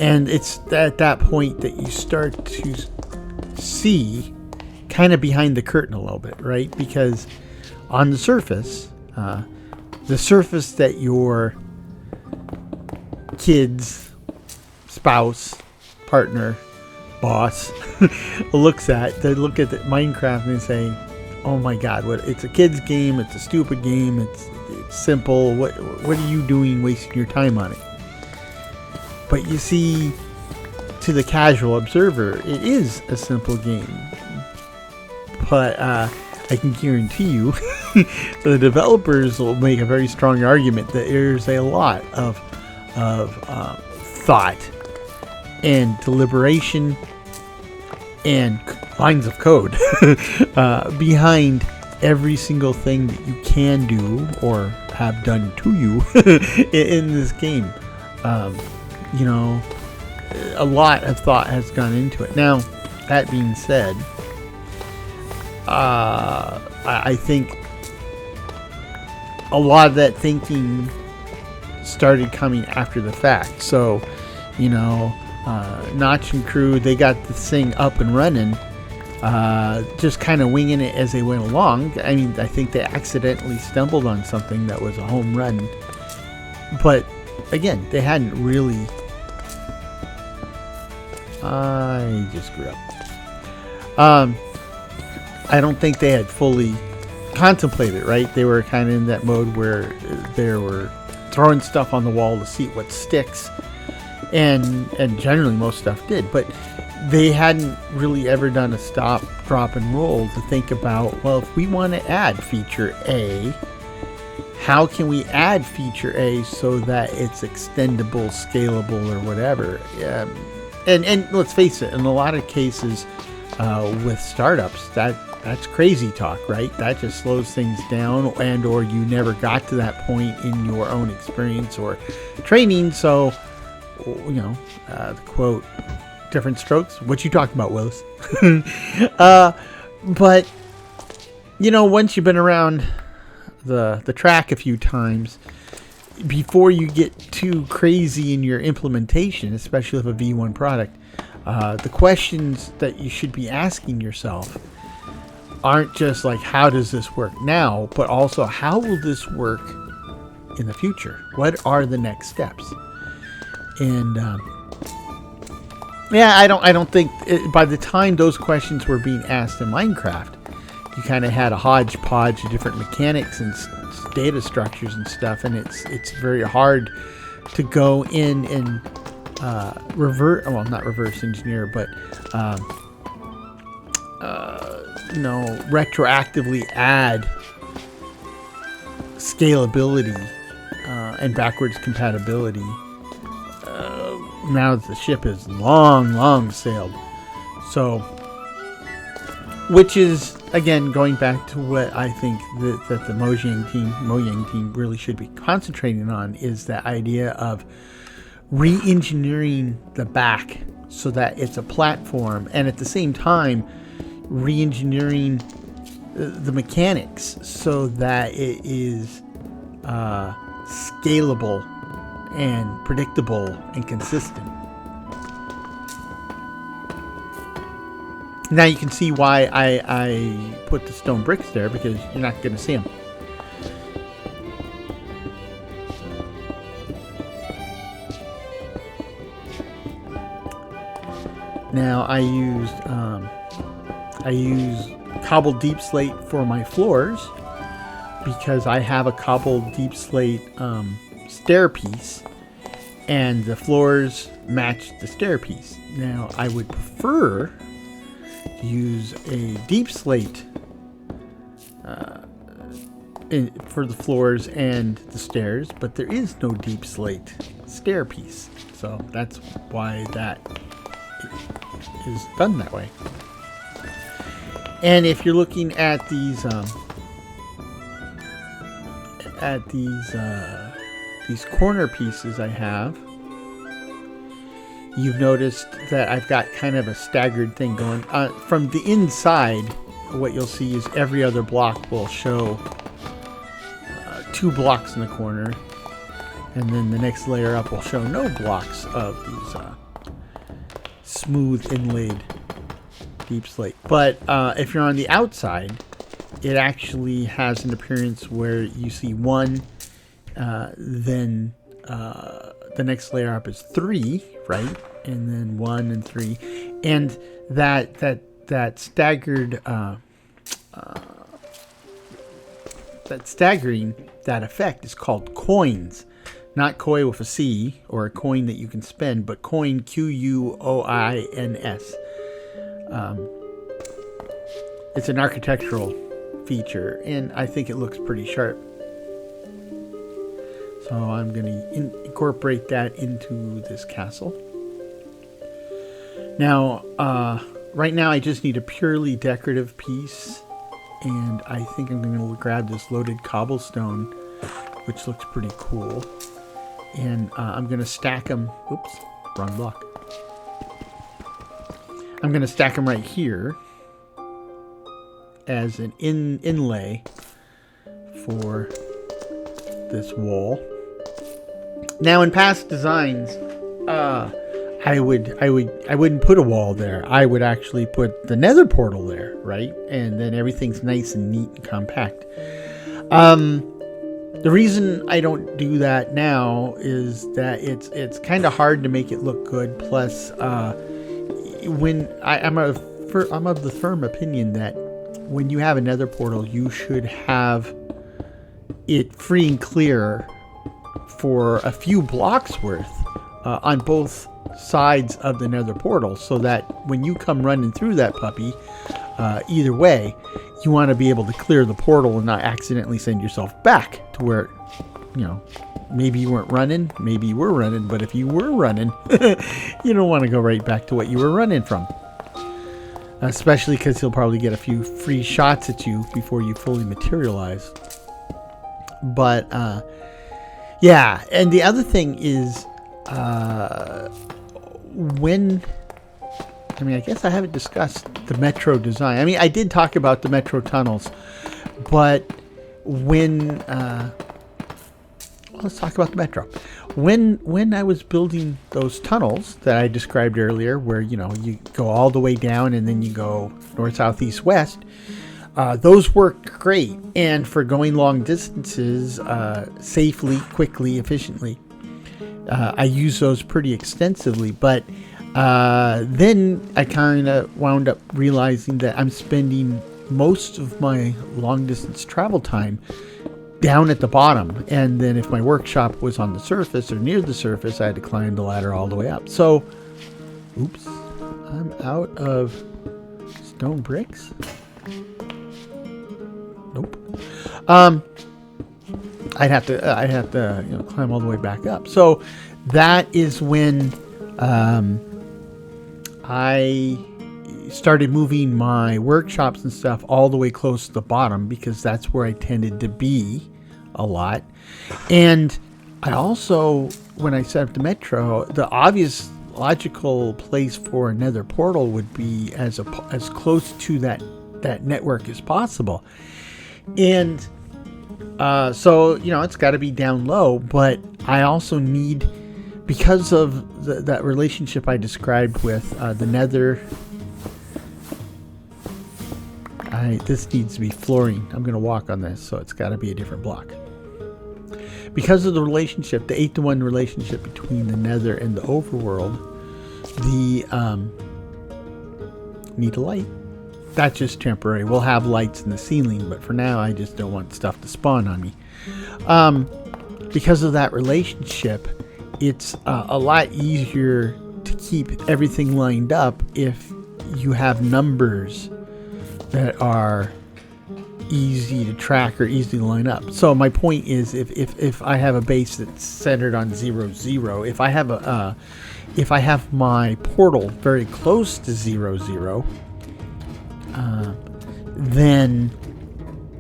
And it's at that point that you start to see kind of behind the curtain a little bit, right? Because on the surface that your kids, spouse, partner, boss looks at, they look at the Minecraft and they say, oh my god, it's a kid's game, it's a stupid game, it's simple, what are you doing wasting your time on it? But you see, to the casual observer, it is a simple game. But I can guarantee you the developers will make a very strong argument that there's a lot of thought and deliberation and lines of code behind every single thing that you can do or have done to you in this game. A lot of thought has gone into it. Now, that being said, I think a lot of that thinking started coming after the fact. So, Notch and crew, they got this thing up and running, just kind of winging it as they went along. I mean, I think they accidentally stumbled on something that was a home run. But, again, they hadn't really... I just grew up. I don't think they had fully contemplated, right? They were kind of in that mode where they were throwing stuff on the wall to see what sticks, and generally most stuff did, but they hadn't really ever done a stop, drop, and roll to think about, well, if we want to add feature A, how can we add feature A so that it's extendable, scalable, or whatever? And let's face it, in a lot of cases with startups, that's crazy talk, right? That just slows things down, and or you never got to that point in your own experience or training. So, the quote, different strokes. What you talking about, Willis? But, once you've been around the track a few times, before you get too crazy in your implementation, especially of a V1 product, the questions that you should be asking yourself aren't just like, how does this work now, but also, how will this work in the future? What are the next steps? And I don't think by the time those questions were being asked in Minecraft, you kind of had a hodgepodge of different mechanics and data structures and stuff, and it's very hard to go in and not reverse engineer, but retroactively add scalability and backwards compatibility now that the ship is long sailed. So, which is, again, going back to what I think that the Mojang team really should be concentrating on, is that idea of re-engineering the back so that it's a platform, and at the same time re-engineering the mechanics so that it is scalable and predictable and consistent. Now you can see why I put the stone bricks there, because you're not going to see them. Now I use cobbled deep slate for my floors, because I have a cobbled deep slate stair piece, and the floors match the stair piece. Now I would prefer to use a deep slate for the floors and the stairs, but there is no deep slate stair piece, so that's why that is done that way. And if you're looking at these corner pieces I have, you've noticed that I've got kind of a staggered thing going. From the inside, what you'll see is every other block will show 2 blocks in the corner, and then the next layer up will show no blocks of these smooth inlaid deep slate. But if you're on the outside, it actually has an appearance where you see 1, then the next layer up is 3, right? And then 1 and 3, and that staggered that effect is called coins. Not koi with a C, or a coin that you can spend, but coin, Q-U-O-I-N-S. It's an architectural feature, and I think it looks pretty sharp. So I'm going to incorporate that into this castle. Now, right now I just need a purely decorative piece, and I think I'm going to grab this loaded cobblestone, which looks pretty cool. And I'm going to stack them. Oops, wrong block. I'm I'm going to stack them right here as an inlay for this wall. Now, in past designs, I wouldn't put a wall there. I would actually put the nether portal there, right? And then everything's nice and neat and compact. The reason I don't do that now is that it's kind of hard to make it look good. Plus, when I'm of the firm opinion that when you have a nether portal, you should have it free and clear for a few blocks worth on both sides of the nether portal, so that when you come running through that puppy, either way, you want to be able to clear the portal and not accidentally send yourself back to where, maybe you weren't running, maybe you were running, but if you were running, you don't want to go right back to what you were running from. Especially because he'll probably get a few free shots at you before you fully materialize. But, yeah, and the other thing is, I guess I haven't discussed the metro design. I mean, I did talk about the metro tunnels, but let's talk about the metro. When I was building those tunnels that I described earlier, where, you go all the way down and then you go north, south, east, west, those worked great. And for going long distances, safely, quickly, efficiently, I use those pretty extensively. But then I kind of wound up realizing that I'm spending most of my long distance travel time down at the bottom, and then if my workshop was on the surface or near the surface, I had to climb the ladder all the way up. So, oops, I'm out of stone bricks. Nope. I'd have to climb all the way back up. So that is when I started moving my workshops and stuff all the way close to the bottom, because that's where I tended to be a lot. And I also, when I set up the metro, the obvious logical place for a nether portal would be as close to that network as possible. And so it's got to be down low, but I also need, because of that relationship I described with the nether. This needs to be flooring. I'm going to walk on this, so it's got to be a different block. Because of the relationship, the 8-to-1 relationship between the nether and the overworld, need a light. That's just temporary. We'll have lights in the ceiling, but for now, I just don't want stuff to spawn on me. Because of that relationship, it's a lot easier to keep everything lined up if you have numbers that are easy to track or easy to line up. So my point is, if I have a base that's centered on 0, 0, if I have my portal very close to 0, 0, then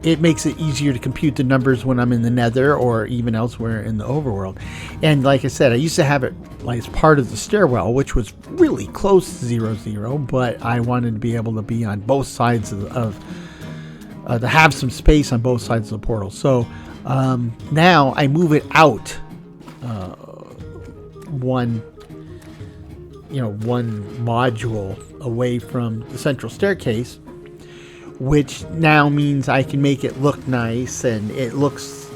it makes it easier to compute the numbers when I'm in the nether or even elsewhere in the overworld. And like I said, I used to have it like as part of the stairwell, which was really close to 0, 0, but I wanted to be able to be on both sides to have some space on both sides of the portal. So now I move it out one module away from the central staircase, which now means I can make it look nice, and it looks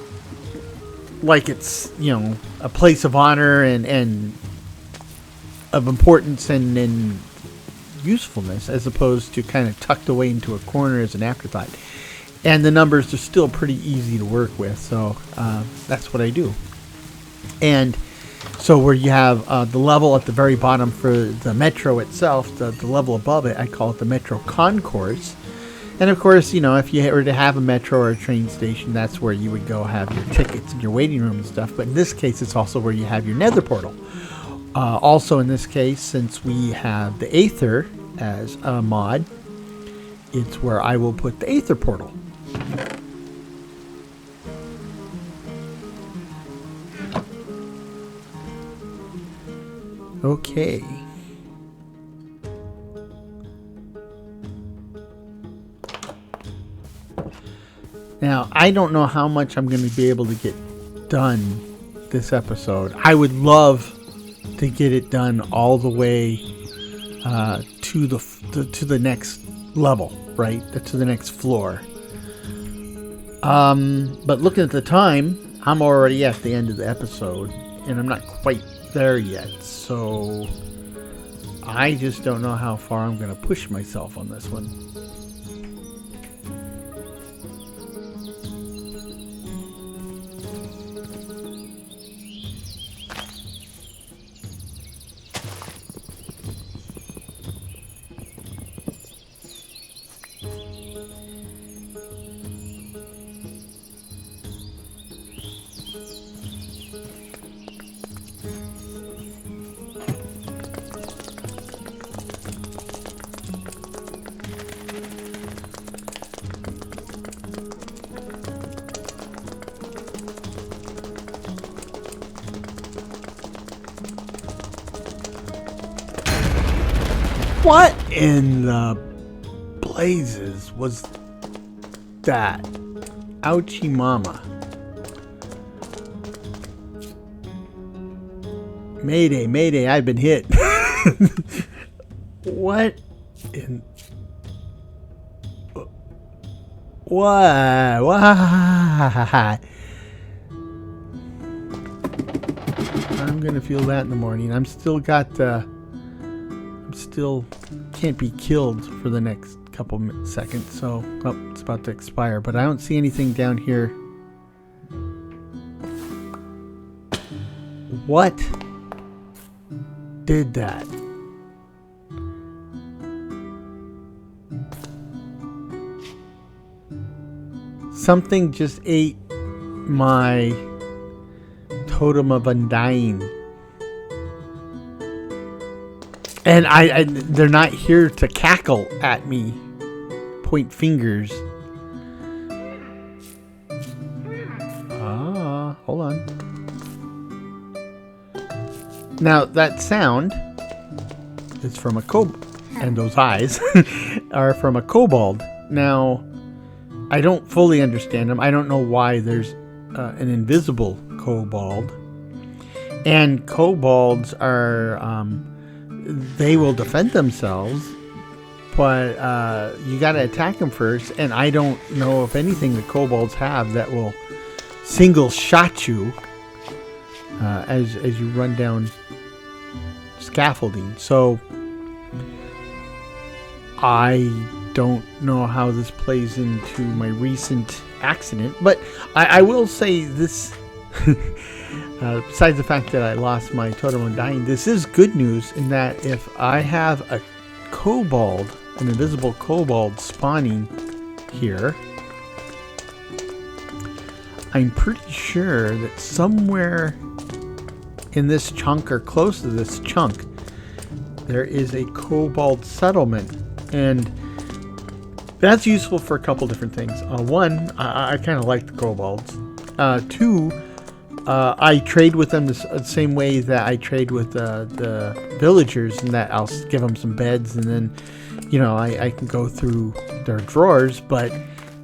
like it's, a place of honor and of importance and usefulness, as opposed to kind of tucked away into a corner as an afterthought. And the numbers are still pretty easy to work with, so that's what I do. And so where you have the level at the very bottom for the metro itself, the level above it, I call it the metro concourse. And of course, if you were to have a metro or a train station, that's where you would go have your tickets and your waiting room and stuff. But in this case, it's also where you have your nether portal. Also in this case, since we have the Aether as a mod, it's where I will put the Aether portal. Okay. Now, I don't know how much I'm going to be able to get done this episode. I would love to get it done all the way to the next level, right? To the next floor. But looking at the time, I'm already at the end of the episode, and I'm not quite there yet. So I just don't know how far I'm going to push myself on this one. What in the blazes was that? Ouchie mama. Mayday, mayday, I've been hit. What in... What? I'm gonna feel that in the morning. I'm still can't be killed for the next couple seconds, so it's about to expire, but I don't see anything down here. What did that? Something just ate my totem of undying. And they're not here to cackle at me, point fingers. Hold on. Now that sound is from a kobold, and those eyes are from a kobold. Now, I don't fully understand them. I don't know why there's an invisible kobold. And kobolds are... they will defend themselves, but you gotta attack them first, and I don't know if anything the kobolds have that will single shot you as you run down scaffolding. So I don't know how this plays into my recent accident, but I will say this. Besides the fact that I lost my totem of dying, this is good news in that if I have a kobold, an invisible kobold spawning here, I'm pretty sure that somewhere in this chunk or close to this chunk there is a kobold settlement, and that's useful for a couple different things. One, I kind of like the kobolds. Two, I trade with them the same way that I trade with the villagers, and that I'll give them some beds, and then, I can go through their drawers, but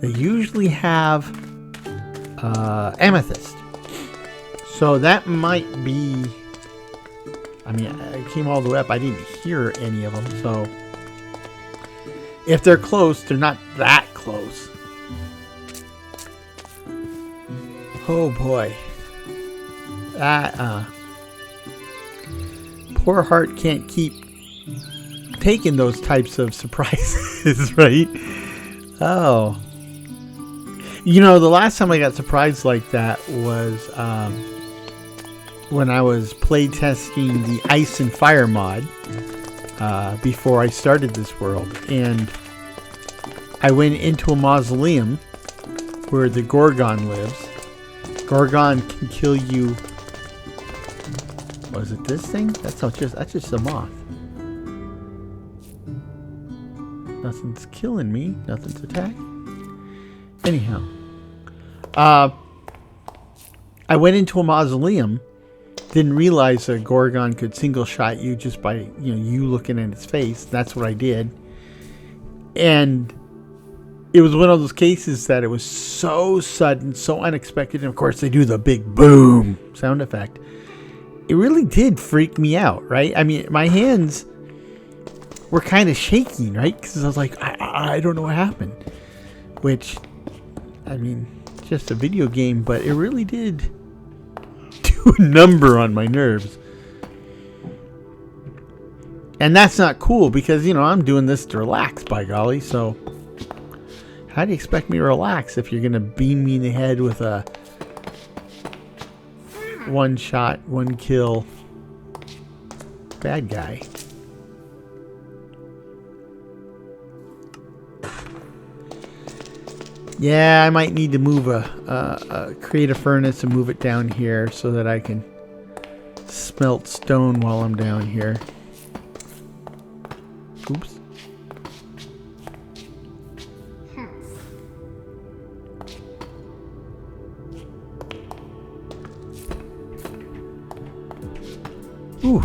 they usually have amethyst. So that might be... I came all the way up. I didn't hear any of them, so... If they're close, they're not that close. Oh boy. That, poor heart can't keep taking those types of surprises, right? Oh. The last time I got surprised like that was when I was playtesting the Ice and Fire mod before I started this world. And I went into a mausoleum where the Gorgon lives. Gorgon can kill you. Was it this thing? That's just a moth. Nothing's killing me. Nothing's attacking. Anyhow, I went into a mausoleum. Didn't realize a Gorgon could single shot you just by you looking at its face. That's what I did. And it was one of those cases that it was so sudden, so unexpected, and of course they do the big boom sound effect. It really did freak me out, right? I mean, my hands were kind of shaking, right? Because I was like, I don't know what happened. Which, I mean, just a video game, but it really did do a number on my nerves. And that's not cool because, you know, I'm doing this to relax, by golly. So how do you expect me to relax if you're going to beam me in the head with a one shot, one kill bad guy? Yeah, I might need to move create a furnace and move it down here so that I can smelt stone while I'm down here. Oops. Ooh,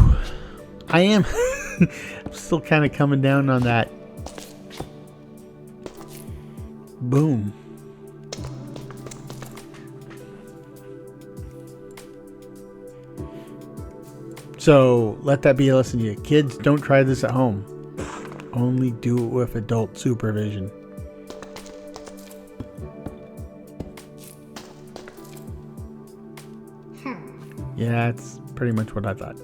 I am I'm still kind of coming down on that boom. So let that be a lesson to you. Kids, don't try this at home. Only do it with adult supervision. Yeah, that's pretty much what I thought.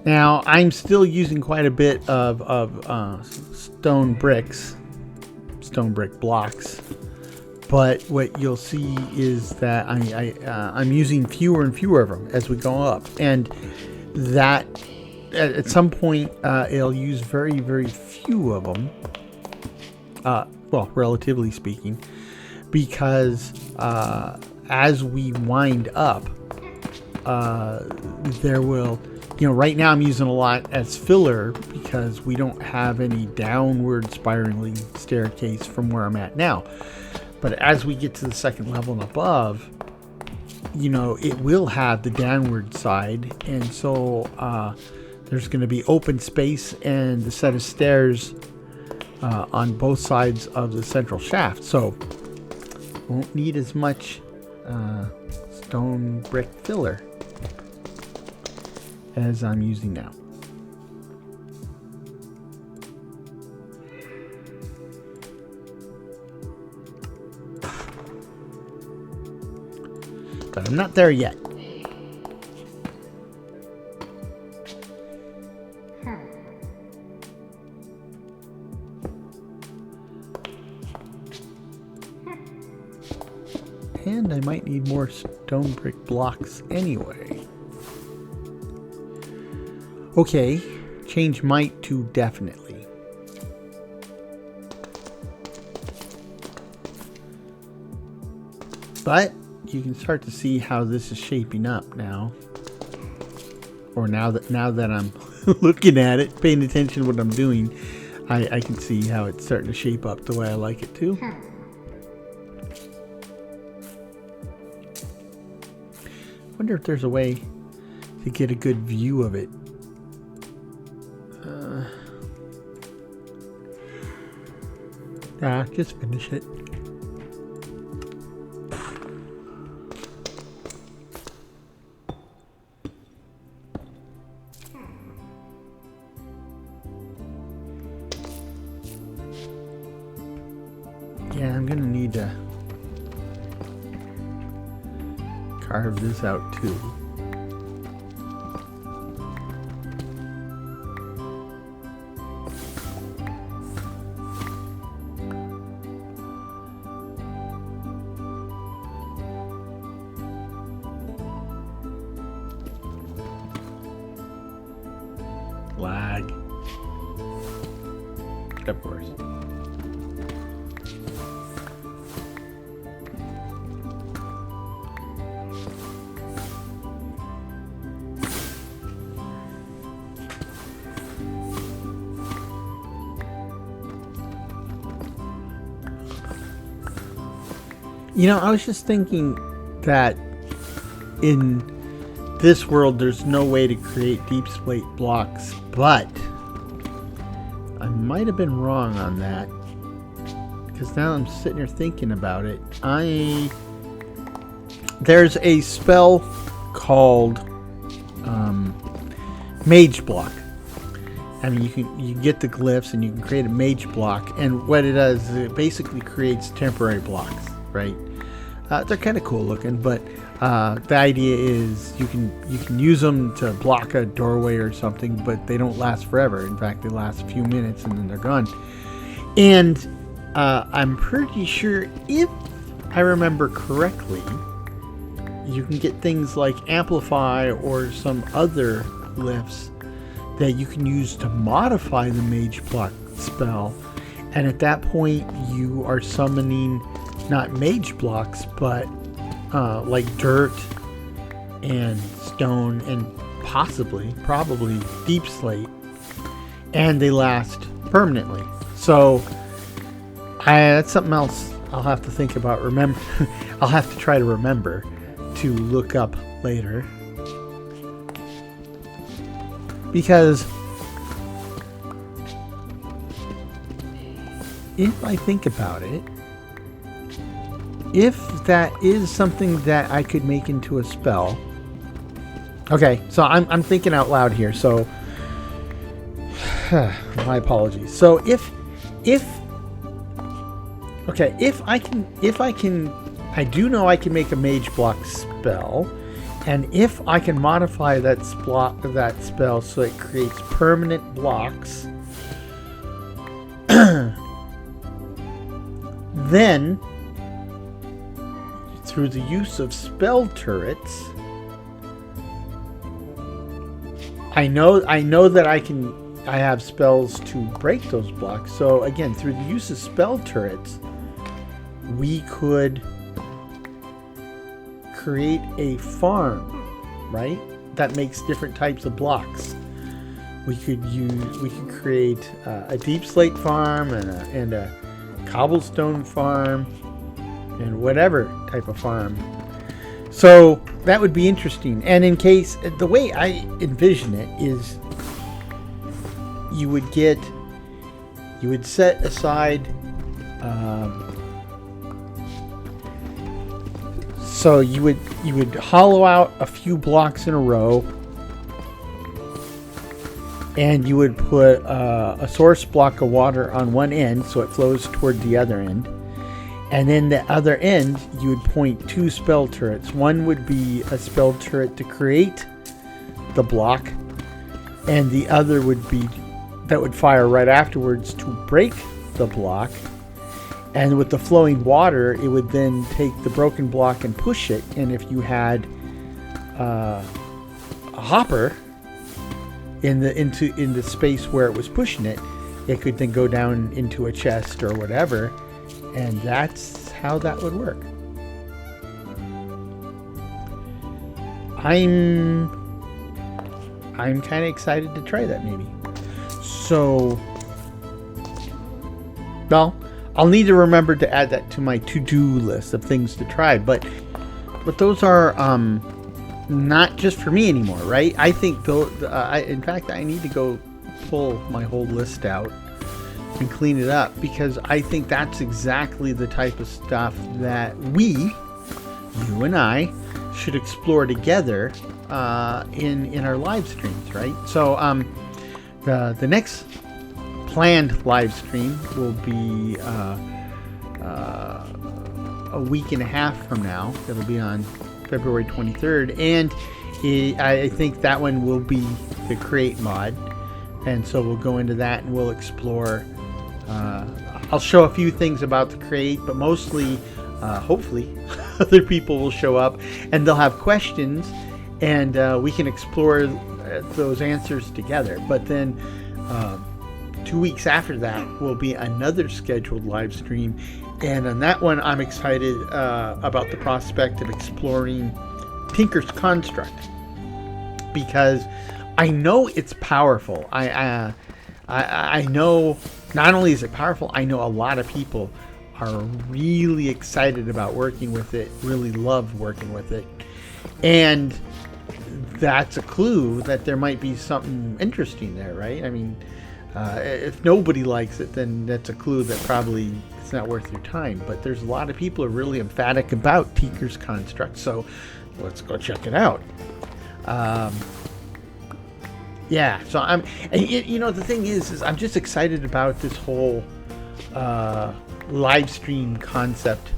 Now, I'm still using quite a bit of stone brick blocks, but what you'll see is that I'm using fewer and fewer of them as we go up, and that at some point it'll use very, very few of them, well, relatively speaking, because as we wind up, there will... You know, right now I'm using a lot as filler because we don't have any downward spiraling staircase from where I'm at now. But as we get to the second level and above, you know, it will have the downward side. And so there's going to be open space and the set of stairs on both sides of the central shaft. So won't need as much stone brick filler as I'm using now. But I'm not there yet. And I might need more stone brick blocks anyway. Okay, change might to definitely. But you can start to see how this is shaping up now. Or now that I'm looking at it, paying attention to what I'm doing, I can see how it's starting to shape up the way I like it to. Wonder if there's a way to get a good view of it. Just finish it. Yeah, I'm gonna need to carve this out too. Lag. Of course. I was just thinking that in this world, there's no way to create deep slate blocks, but I might have been wrong on that, because now I'm sitting here thinking about it. There's a spell called Mage Block. I mean, you get the glyphs and you can create a Mage Block, and what it does is it basically creates temporary blocks, right? They're kind of cool looking, but the idea is you can use them to block a doorway or something, but they don't last forever. In fact, they last a few minutes and then they're gone. And I'm pretty sure, if I remember correctly, you can get things like Amplify or some other glyphs that you can use to modify the Mage Block spell. And at that point, you are summoning not Mage Blocks, but like dirt and stone and probably deep slate, and they last permanently. So that's something else I'll have to think about. I'll have to try to remember to look up later, because if I think about it, if that is something that I could make into a spell. Okay, so I'm thinking out loud here, so my apologies. So if I do know I can make a Mage Block spell, and if I can modify that spell so it creates permanent blocks, then through the use of spell turrets, I know that I have spells to break those blocks. So again, through the use of spell turrets, we could create a farm, right? That makes different types of blocks. We could create a deep slate farm and a cobblestone farm and whatever type of farm. So that would be interesting. And in case, the way I envision it is you would set aside, so you would hollow out a few blocks in a row, and you would put a source block of water on one end so it flows toward the other end. And then the other end, you would point two spell turrets. One would be a spell turret to create the block, and the other would be that would fire right afterwards to break the block. And with the flowing water, it would then take the broken block and push it. And if you had a hopper in the space where it was pushing it, it could then go down into a chest or whatever. And that's how that would work. I'm kind of excited to try that, maybe. So, well, I'll need to remember to add that to my to-do list of things to try. But those are not just for me anymore, right? I think in fact, I need to go pull my whole list out and clean it up, because I think that's exactly the type of stuff that you and I, should explore together in our live streams, right? So the next planned live stream will be a week and a half from now. It'll be on February 23rd, and I think that one will be the Create mod, and so we'll go into that and we'll explore. I'll show a few things about the Create, but mostly, hopefully, other people will show up and they'll have questions, and we can explore those answers together. But then 2 weeks after that will be another scheduled live stream, and on that one I'm excited about the prospect of exploring Tinker's Construct, because I know it's powerful. I know not only is it powerful, I know a lot of people are really excited about working with it, really love working with it. And that's a clue that there might be something interesting there, right? I mean, if nobody likes it, then that's a clue that probably it's not worth your time. But there's a lot of people who are really emphatic about Teeker's construct, so let's go check it out. Yeah, so the thing is I'm just excited about this whole live stream concept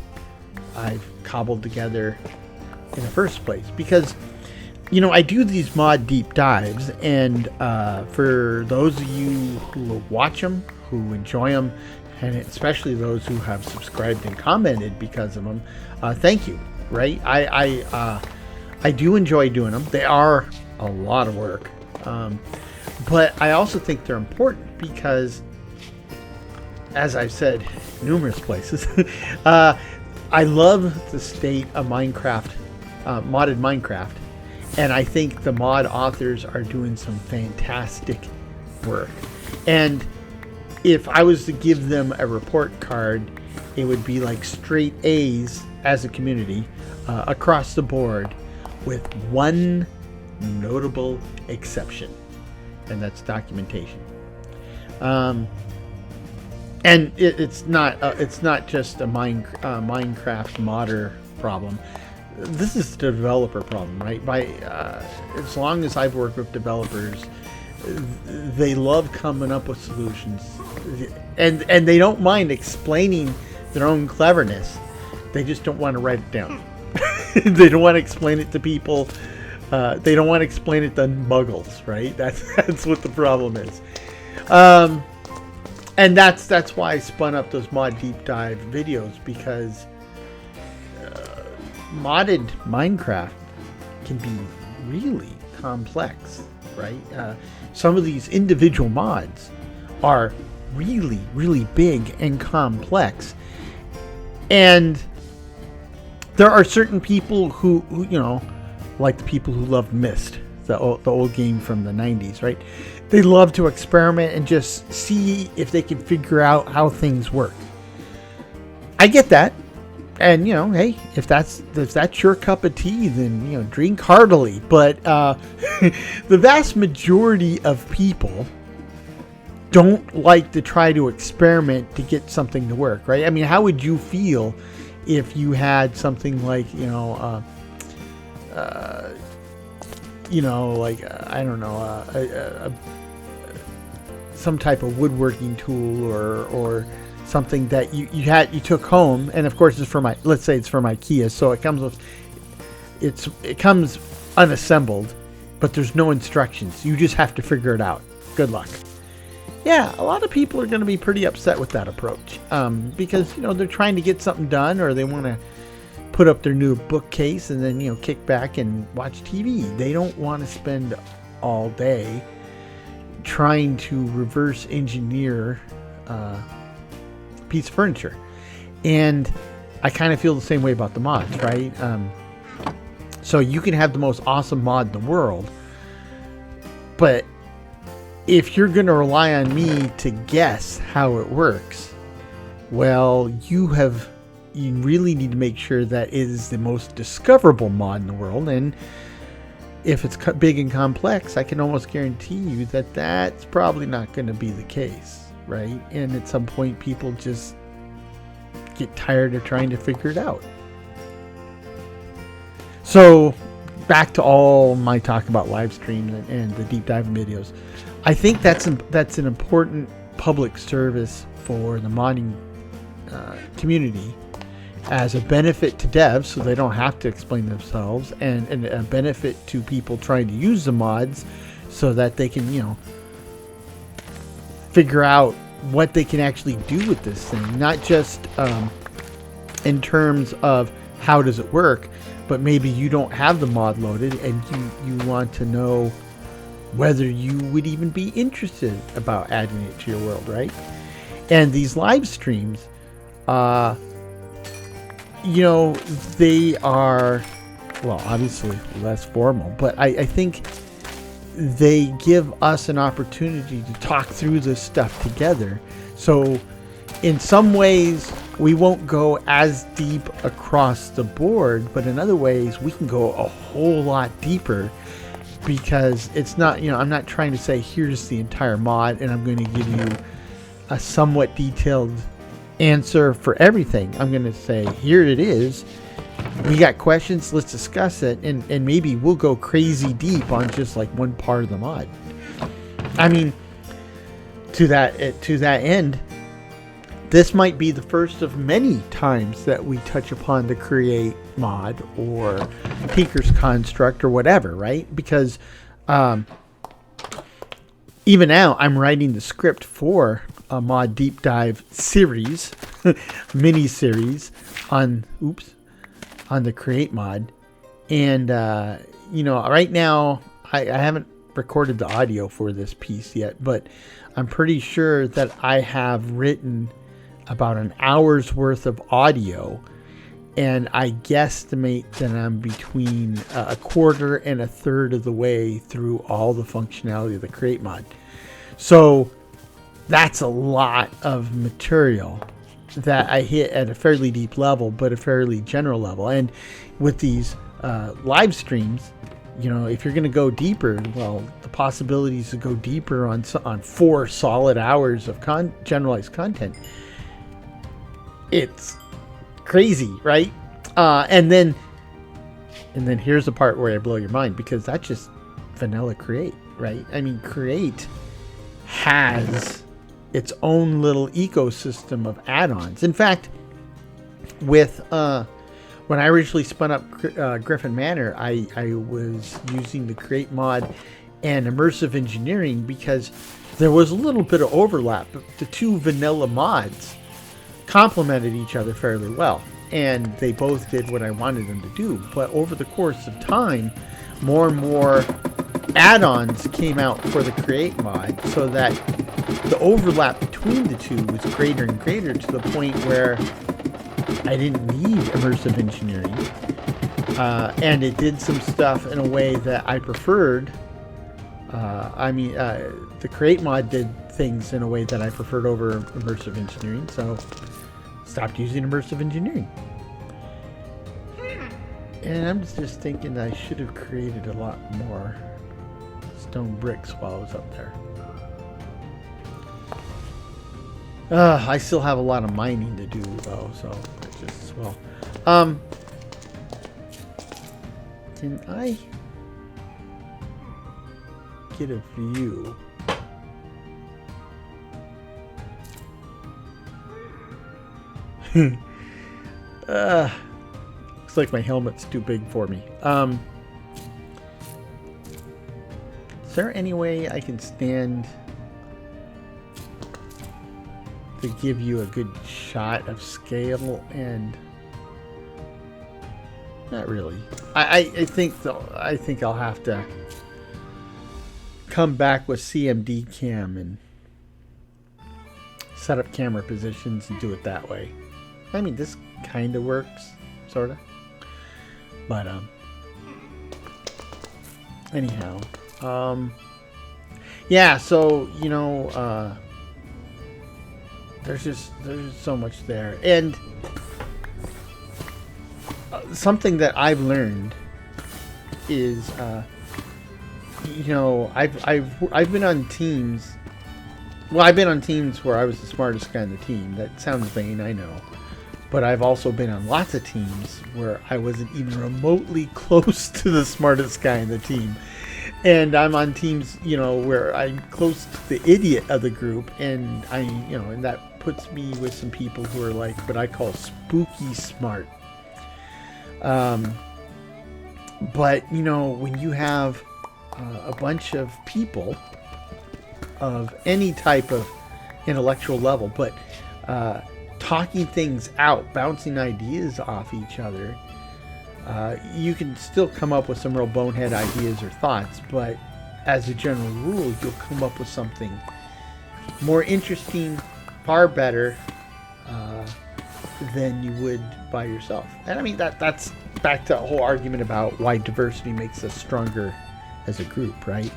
I've cobbled together in the first place, because I do these mod deep dives, and for those of you who watch them, who enjoy them, and especially those who have subscribed and commented because of them, thank you. Right? I do enjoy doing them. They are a lot of work, but I also think they're important because, as I've said numerous places, I love the state of Minecraft, modded Minecraft. And I think the mod authors are doing some fantastic work. And if I was to give them a report card, it would be like straight A's as a community across the board, with one notable exception, and that's documentation. And it's not just a Minecraft modder problem. This is the developer problem, right? As long as I've worked with developers, they love coming up with solutions, and they don't mind explaining their own cleverness. They just don't want to write it down. They don't want to explain it to people. They don't want to explain it to muggles, right? That's what the problem is. And that's why I spun up those mod deep dive videos, because modded Minecraft can be really complex, right? Some of these individual mods are really, really big and complex, and there are certain people who like the people who love Myst, the old game from the 90s, right? They love to experiment and just see if they can figure out how things work. I get that. And, hey, if that's your cup of tea, then, drink heartily. But the vast majority of people don't like to try to experiment to get something to work, right? I mean, how would you feel if you had something like, some type of woodworking tool or something that you took home, and of course it's let's say it's from IKEA, so it comes unassembled, but there's no instructions. You just have to figure it out. Good luck. Yeah, a lot of people are going to be pretty upset with that approach, because they're trying to get something done, or they want to put up their new bookcase and then kick back and watch TV. They don't want to spend all day trying to reverse engineer piece of furniture. And I kind of feel the same way about the mods, right? So you can have the most awesome mod in the world, but if you're going to rely on me to guess how it works, well, you really need to make sure that it is the most discoverable mod in the world. And if it's big and complex, I can almost guarantee you that that's probably not going to be the case, right? And at some point, people just get tired of trying to figure it out. So back to all my talk about live streams and the deep dive videos. I think that's an important public service for the modding community, as a benefit to devs, so they don't have to explain themselves, and a benefit to people trying to use the mods, so that they can figure out what they can actually do with this thing, not just in terms of how does it work, but maybe you don't have the mod loaded and you want to know whether you would even be interested about adding it to your world, right? And these live streams, they are, well, obviously less formal, but I think they give us an opportunity to talk through this stuff together. So in some ways, we won't go as deep across the board, but in other ways we can go a whole lot deeper, because it's not, I'm not trying to say here's the entire mod and I'm going to give you a somewhat detailed answer for everything. I'm going to say, here it is. We got questions, let's discuss it, and maybe we'll go crazy deep on just like one part of the mod. I mean, to that end, this might be the first of many times that we touch upon the create mod or Tinker's construct or whatever, right? Because even now I'm writing the script for a mod deep dive series, mini series on the create mod. And right now I haven't recorded the audio for this piece yet, but I'm pretty sure that I have written about an hour's worth of audio, and I guesstimate that I'm between a quarter and a third of the way through all the functionality of the create mod. So that's a lot of material that I hit at a fairly deep level, but a fairly general level. And with these live streams, if you're going to go deeper, well, the possibilities to go deeper on 4 solid hours of generalized content, it's crazy, right? And then here's the part where I blow your mind, because that's just vanilla create, right? I mean, create has its own little ecosystem of add-ons. In fact, with when I originally spun up Griffin Manor, I was using the create mod and immersive engineering because there was a little bit of overlap. The two vanilla mods complemented each other fairly well, and they both did what I wanted them to do. But over the course of time, more and more add-ons came out for the create mod, so that the overlap between the two was greater and greater, to the point where I didn't need immersive engineering, and it did some stuff in a way that I preferred. The create mod did things in a way that I preferred over immersive engineering, so stopped using immersive engineering. And I'm just thinking I should have created a lot more stone bricks while I was up there. I still have a lot of mining to do though, so it's just as well. Can I get a view? Looks like my helmet's too big for me. Is there any way I can stand to give you a good shot of scale? And not really. I think I'll have to come back with CMD cam and set up camera positions and do it that way. I mean, this kind of works, sort of. But, anyhow. Yeah, so, there's just so much there. And something that I've learned is, I've been on teams. Well, I've been on teams where I was the smartest guy on the team. That sounds vain, I know. But I've also been on lots of teams where I wasn't even remotely close to the smartest guy in the team. And I'm on teams, where I'm close to the idiot of the group. And and that puts me with some people who are like what I call spooky smart. But, when you have a bunch of people of any type of intellectual level, but talking things out, bouncing ideas off each other, you can still come up with some real bonehead ideas or thoughts, but as a general rule, you'll come up with something more interesting, far better than you would by yourself. And I mean, that's back to a whole argument about why diversity makes us stronger as a group, right?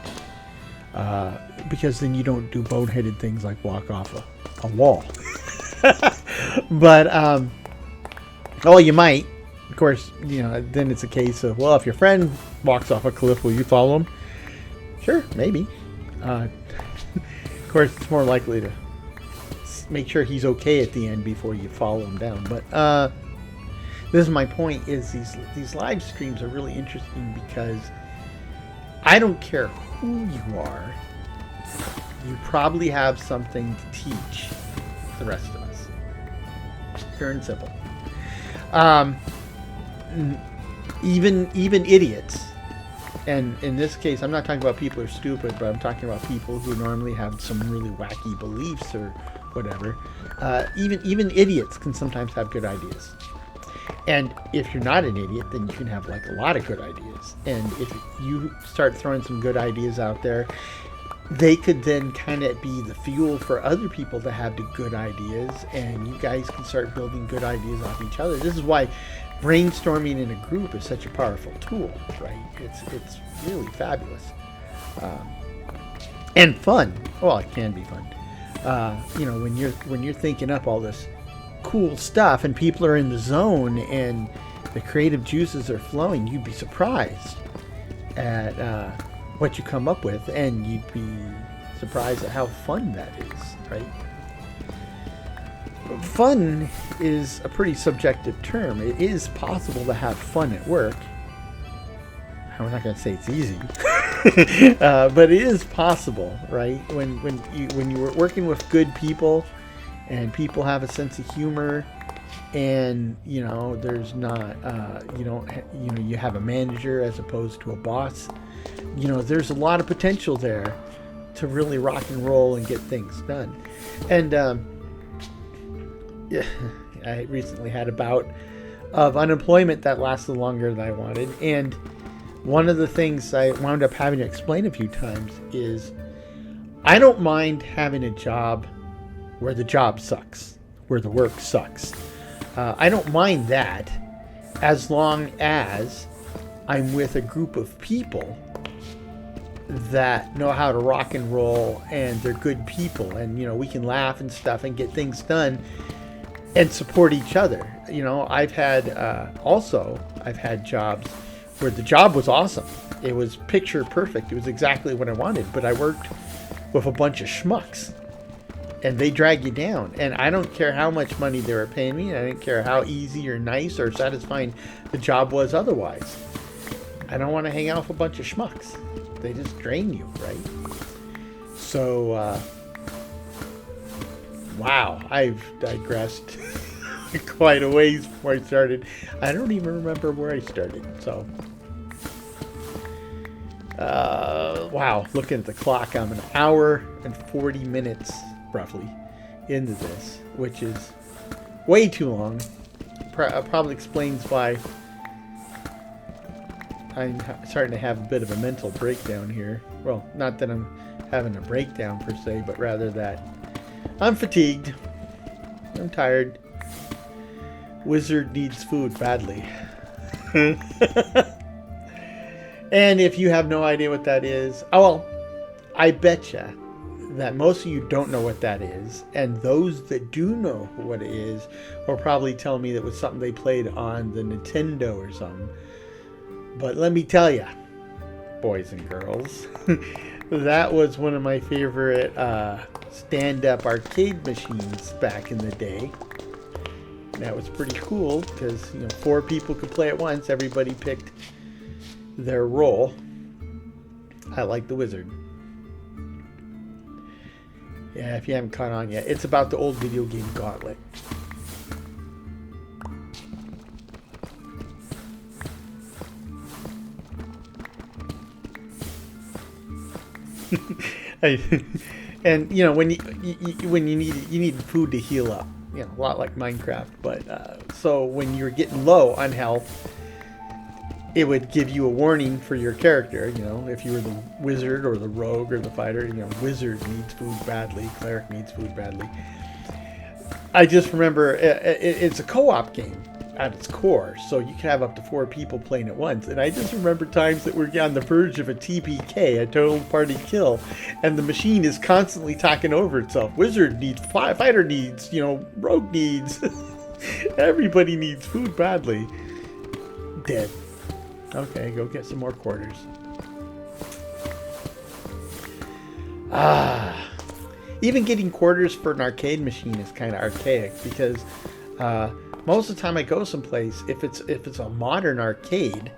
Because then you don't do boneheaded things like walk off a wall. But oh, you might. Of course, then it's a case of, well, if your friend walks off a cliff, will you follow him? Sure, maybe. Of course, it's more likely to make sure he's okay at the end before you follow him down. But this is my point: is these live streams are really interesting because I don't care who you are, you probably have something to teach the rest of us. Pure and simple. Even idiots, and in this case, I'm not talking about people who are stupid, but I'm talking about people who normally have some really wacky beliefs or whatever. Even idiots can sometimes have good ideas. And if you're not an idiot, then you can have like a lot of good ideas. And if you start throwing some good ideas out there, they could then kind of be the fuel for other people to have the good ideas, and you guys can start building good ideas off each other. This is why brainstorming in a group is such a powerful tool, right? It's really fabulous and fun. Well, it can be fun. When you're thinking up all this cool stuff and people are in the zone and the creative juices are flowing, you'd be surprised at what you come up with, and you'd be surprised at how fun that is, right? Fun is a pretty subjective term. It is possible to have fun at work. I'm not going to say it's easy, but it is possible, right? When you were working with good people, and people have a sense of humor, and there's not you have a manager as opposed to a boss. There's a lot of potential there to really rock and roll and get things done. And I recently had a bout of unemployment that lasted longer than I wanted, and one of the things I wound up having to explain a few times is I don't mind having a job where the job sucks, where the work sucks. I don't mind that as long as I'm with a group of people that know how to rock and roll, and they're good people, and we can laugh and stuff and get things done and support each other. I've had jobs where the job was awesome. It was picture perfect. It was exactly what I wanted, but I worked with a bunch of schmucks, and they drag you down. And I don't care how much money they were paying me. I didn't care how easy or nice or satisfying the job was otherwise. I don't want to hang out with a bunch of schmucks. They just drain you, right? So, wow, I've digressed quite a ways before I started. I don't even remember where I started. So, wow, looking at the clock, I'm an hour and 40 minutes roughly into this, which is way too long. Probably explains why I'm starting to have a bit of a mental breakdown here. Well, not that I'm having a breakdown per se, but rather that I'm fatigued. I'm tired. Wizard needs food badly. And if you have no idea what that is, I betcha that most of you don't know what that is, and those that do know what it is will probably tell me that it was something they played on the Nintendo or something. But let me tell you, boys and girls, that was one of my favorite stand-up arcade machines back in the day. That was pretty cool because 4 people could play at once. Everybody picked their role. I like the Wizard. Yeah, if you haven't caught on yet, it's about the old video game Gauntlet. And when you need food to heal up, a lot like Minecraft. But so when you're getting low on health, it would give you a warning for your character. If you were the wizard or the rogue or the fighter, wizard needs food badly, cleric needs food badly. I just remember it's a co-op game. at its core, so you can have up to 4 people playing at once. And I just remember times that we're on the verge of a TPK, a total party kill, and the machine is constantly talking over itself. Wizard needs, fighter needs, rogue needs. Everybody needs food badly. Dead. Okay, go get some more quarters. Even getting quarters for an arcade machine is kind of archaic, because most of the time I go someplace, if it's a modern arcade,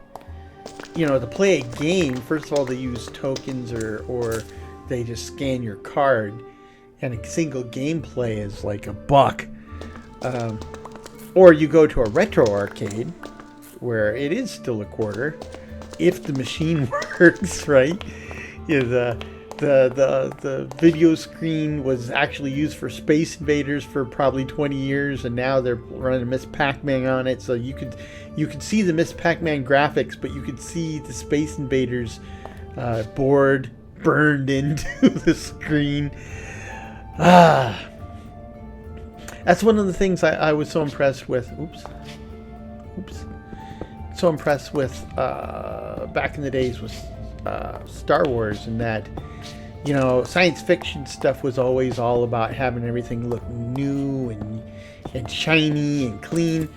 to play a game, first of all, they use tokens or they just scan your card, and a single gameplay is like $1. Or you go to a retro arcade where it is still a quarter, if the machine works, right? The video screen was actually used for Space Invaders for probably 20 years, and now they're running Miss Pac-Man on it, so you could see the Miss Pac-Man graphics, but you could see the Space Invaders board burned into the screen. That's one of the things I was so impressed with. So impressed with back in the days was Star Wars, and that science fiction stuff was always all about having everything look new and shiny and clean.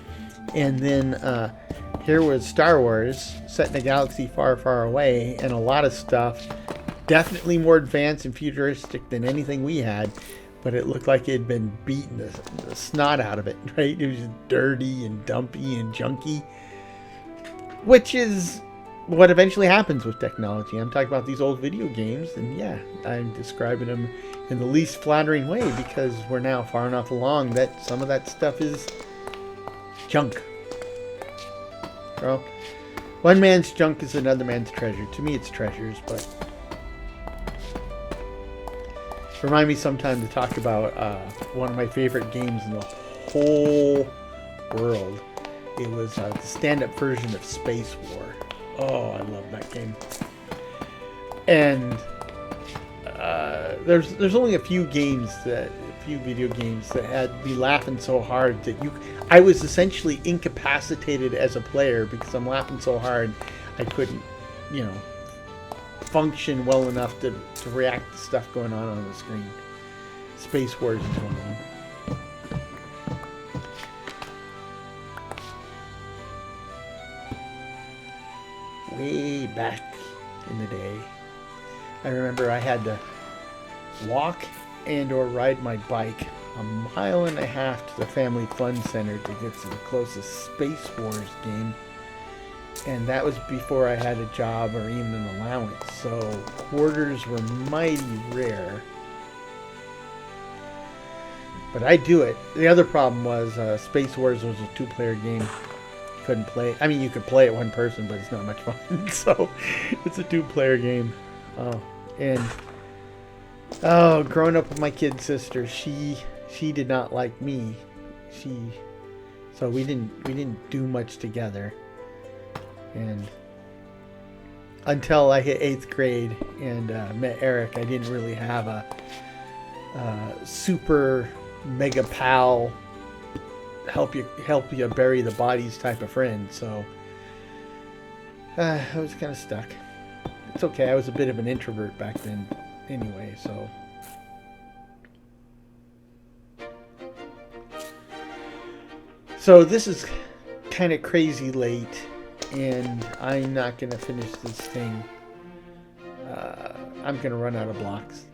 And then here was Star Wars set in a galaxy far, far away, and a lot of stuff definitely more advanced and futuristic than anything we had, but it looked like it had been beaten the snot out of it, right? It was just dirty and dumpy and junky, which is what eventually happens with technology. I'm talking about these old video games, and yeah, I'm describing them in the least flattering way, because we're now far enough along that some of that stuff is junk. Well, one man's junk is another man's treasure. To me, it's treasures, but remind me sometime to talk about one of my favorite games in the whole world. It was the stand-up version of Space War. Oh, I love that game. And there's only a few video games that had me laughing so hard that I was essentially incapacitated as a player, because I'm laughing so hard I couldn't, function well enough to react to stuff going on the screen. Space Wars is one of them. Way back in the day, I remember I had to walk and or ride my bike 1.5 miles to the Family Fun Center to get to the closest Space Wars game, and that was before I had a job or even an allowance, so quarters were mighty rare. But I'd do it. The other problem was Space Wars was a 2-player game. Couldn't play. I mean, you could play it one person, but it's not much fun. So it's a 2-player game. Growing up with my kid sister, she did not like me. So we didn't do much together. And until I hit 8th grade and met Eric, I didn't really have a super mega pal help you bury the bodies type of friend. So I was kind of stuck. It's okay. I was a bit of an introvert back then anyway, so this is kind of crazy late, and I'm not going to finish this thing. I'm going to run out of blocks.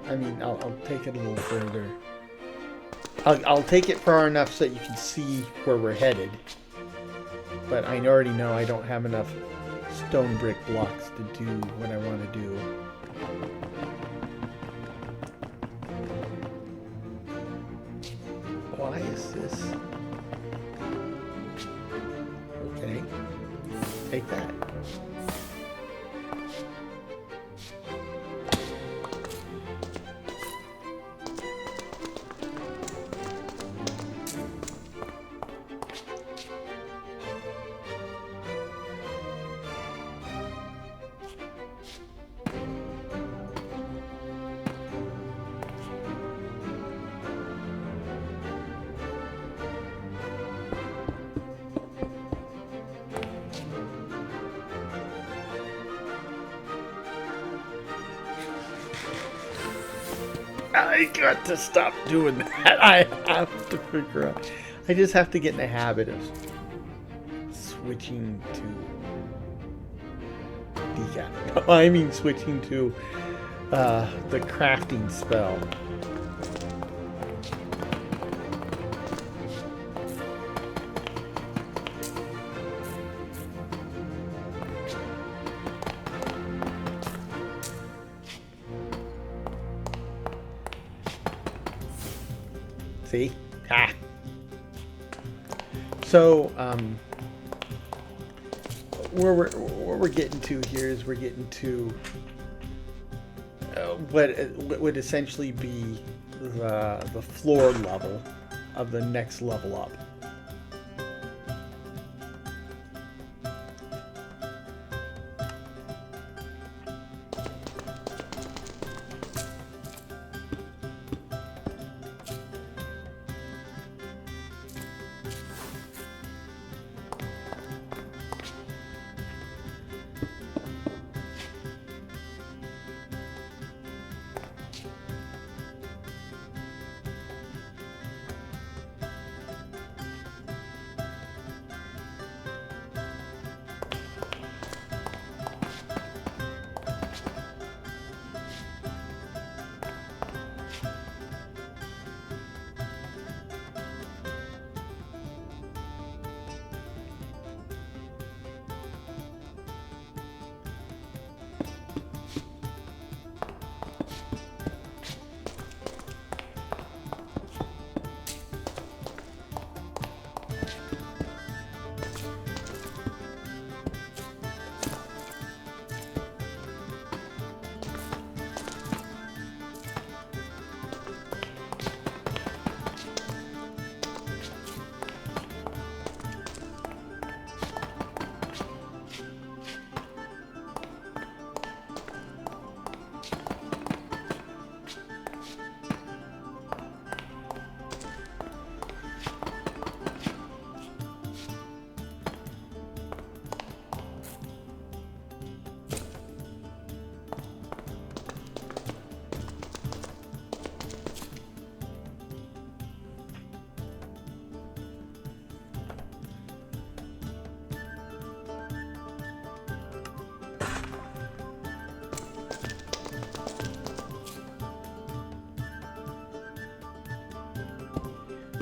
I mean, I'll take it a little further. I'll take it far enough so that you can see where we're headed. But I already know I don't have enough stone brick blocks to do what I want to do. Why is this? Okay. Take that. I got to stop doing that. I have to figure out. I just have to get in the habit of switching to decaf. No, I mean switching to the crafting spell. See? Ah. So, where we're getting to here is we're getting to what would essentially be the floor level of the next level up.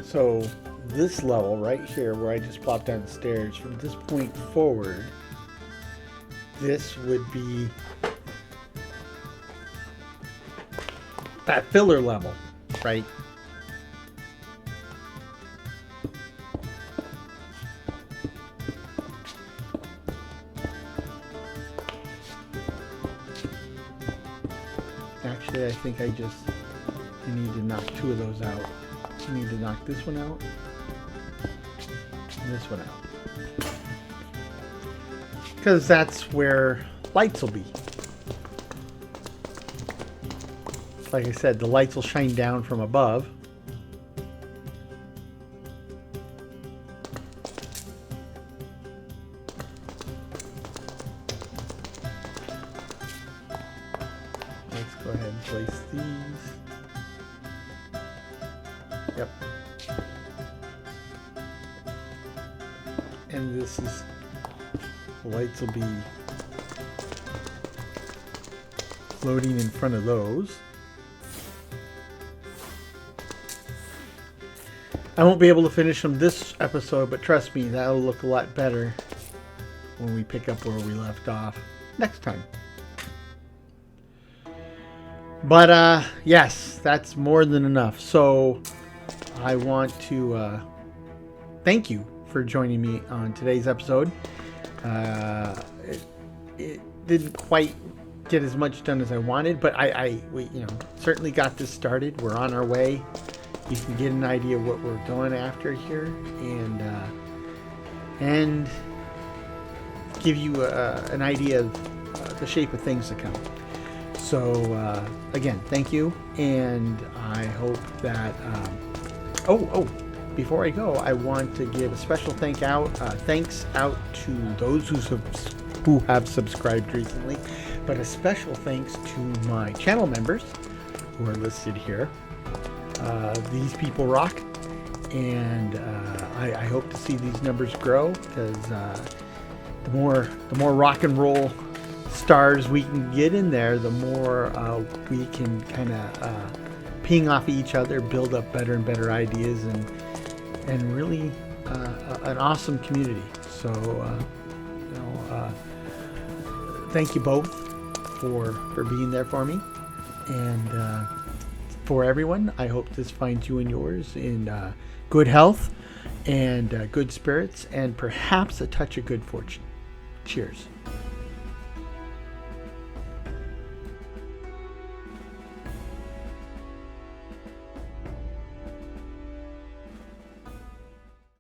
So this level right here where I just plopped down the stairs, from this point forward, this would be that filler level, right? Actually, I think I need to knock two of those out. I need to knock this one out and this one out, because that's where lights will be. Like I said, the lights will shine down from above. Let's go ahead and place these. Yep. And this is, the lights will be floating in front of those. I won't be able to finish them this episode, but trust me, that'll look a lot better when we pick up where we left off next time. But yes, that's more than enough. So I want to thank you for joining me on today's episode. It didn't quite get as much done as I wanted, but we certainly got this started. We're on our way. You can get an idea of what we're going after here, and give you an idea of the shape of things to come. So again, thank you, and I hope that before I go, I want to give a special thanks out to those who have subscribed recently, but a special thanks to my channel members who are listed here. These people rock, and I hope to see these numbers grow, because the more rock and roll stars we can get in there, the more we can kind of ping off each other, build up better and better ideas, and really an awesome community. So thank you both for being there for me, and for everyone, I hope this finds you and yours in good health and good spirits, and perhaps a touch of good fortune. Cheers.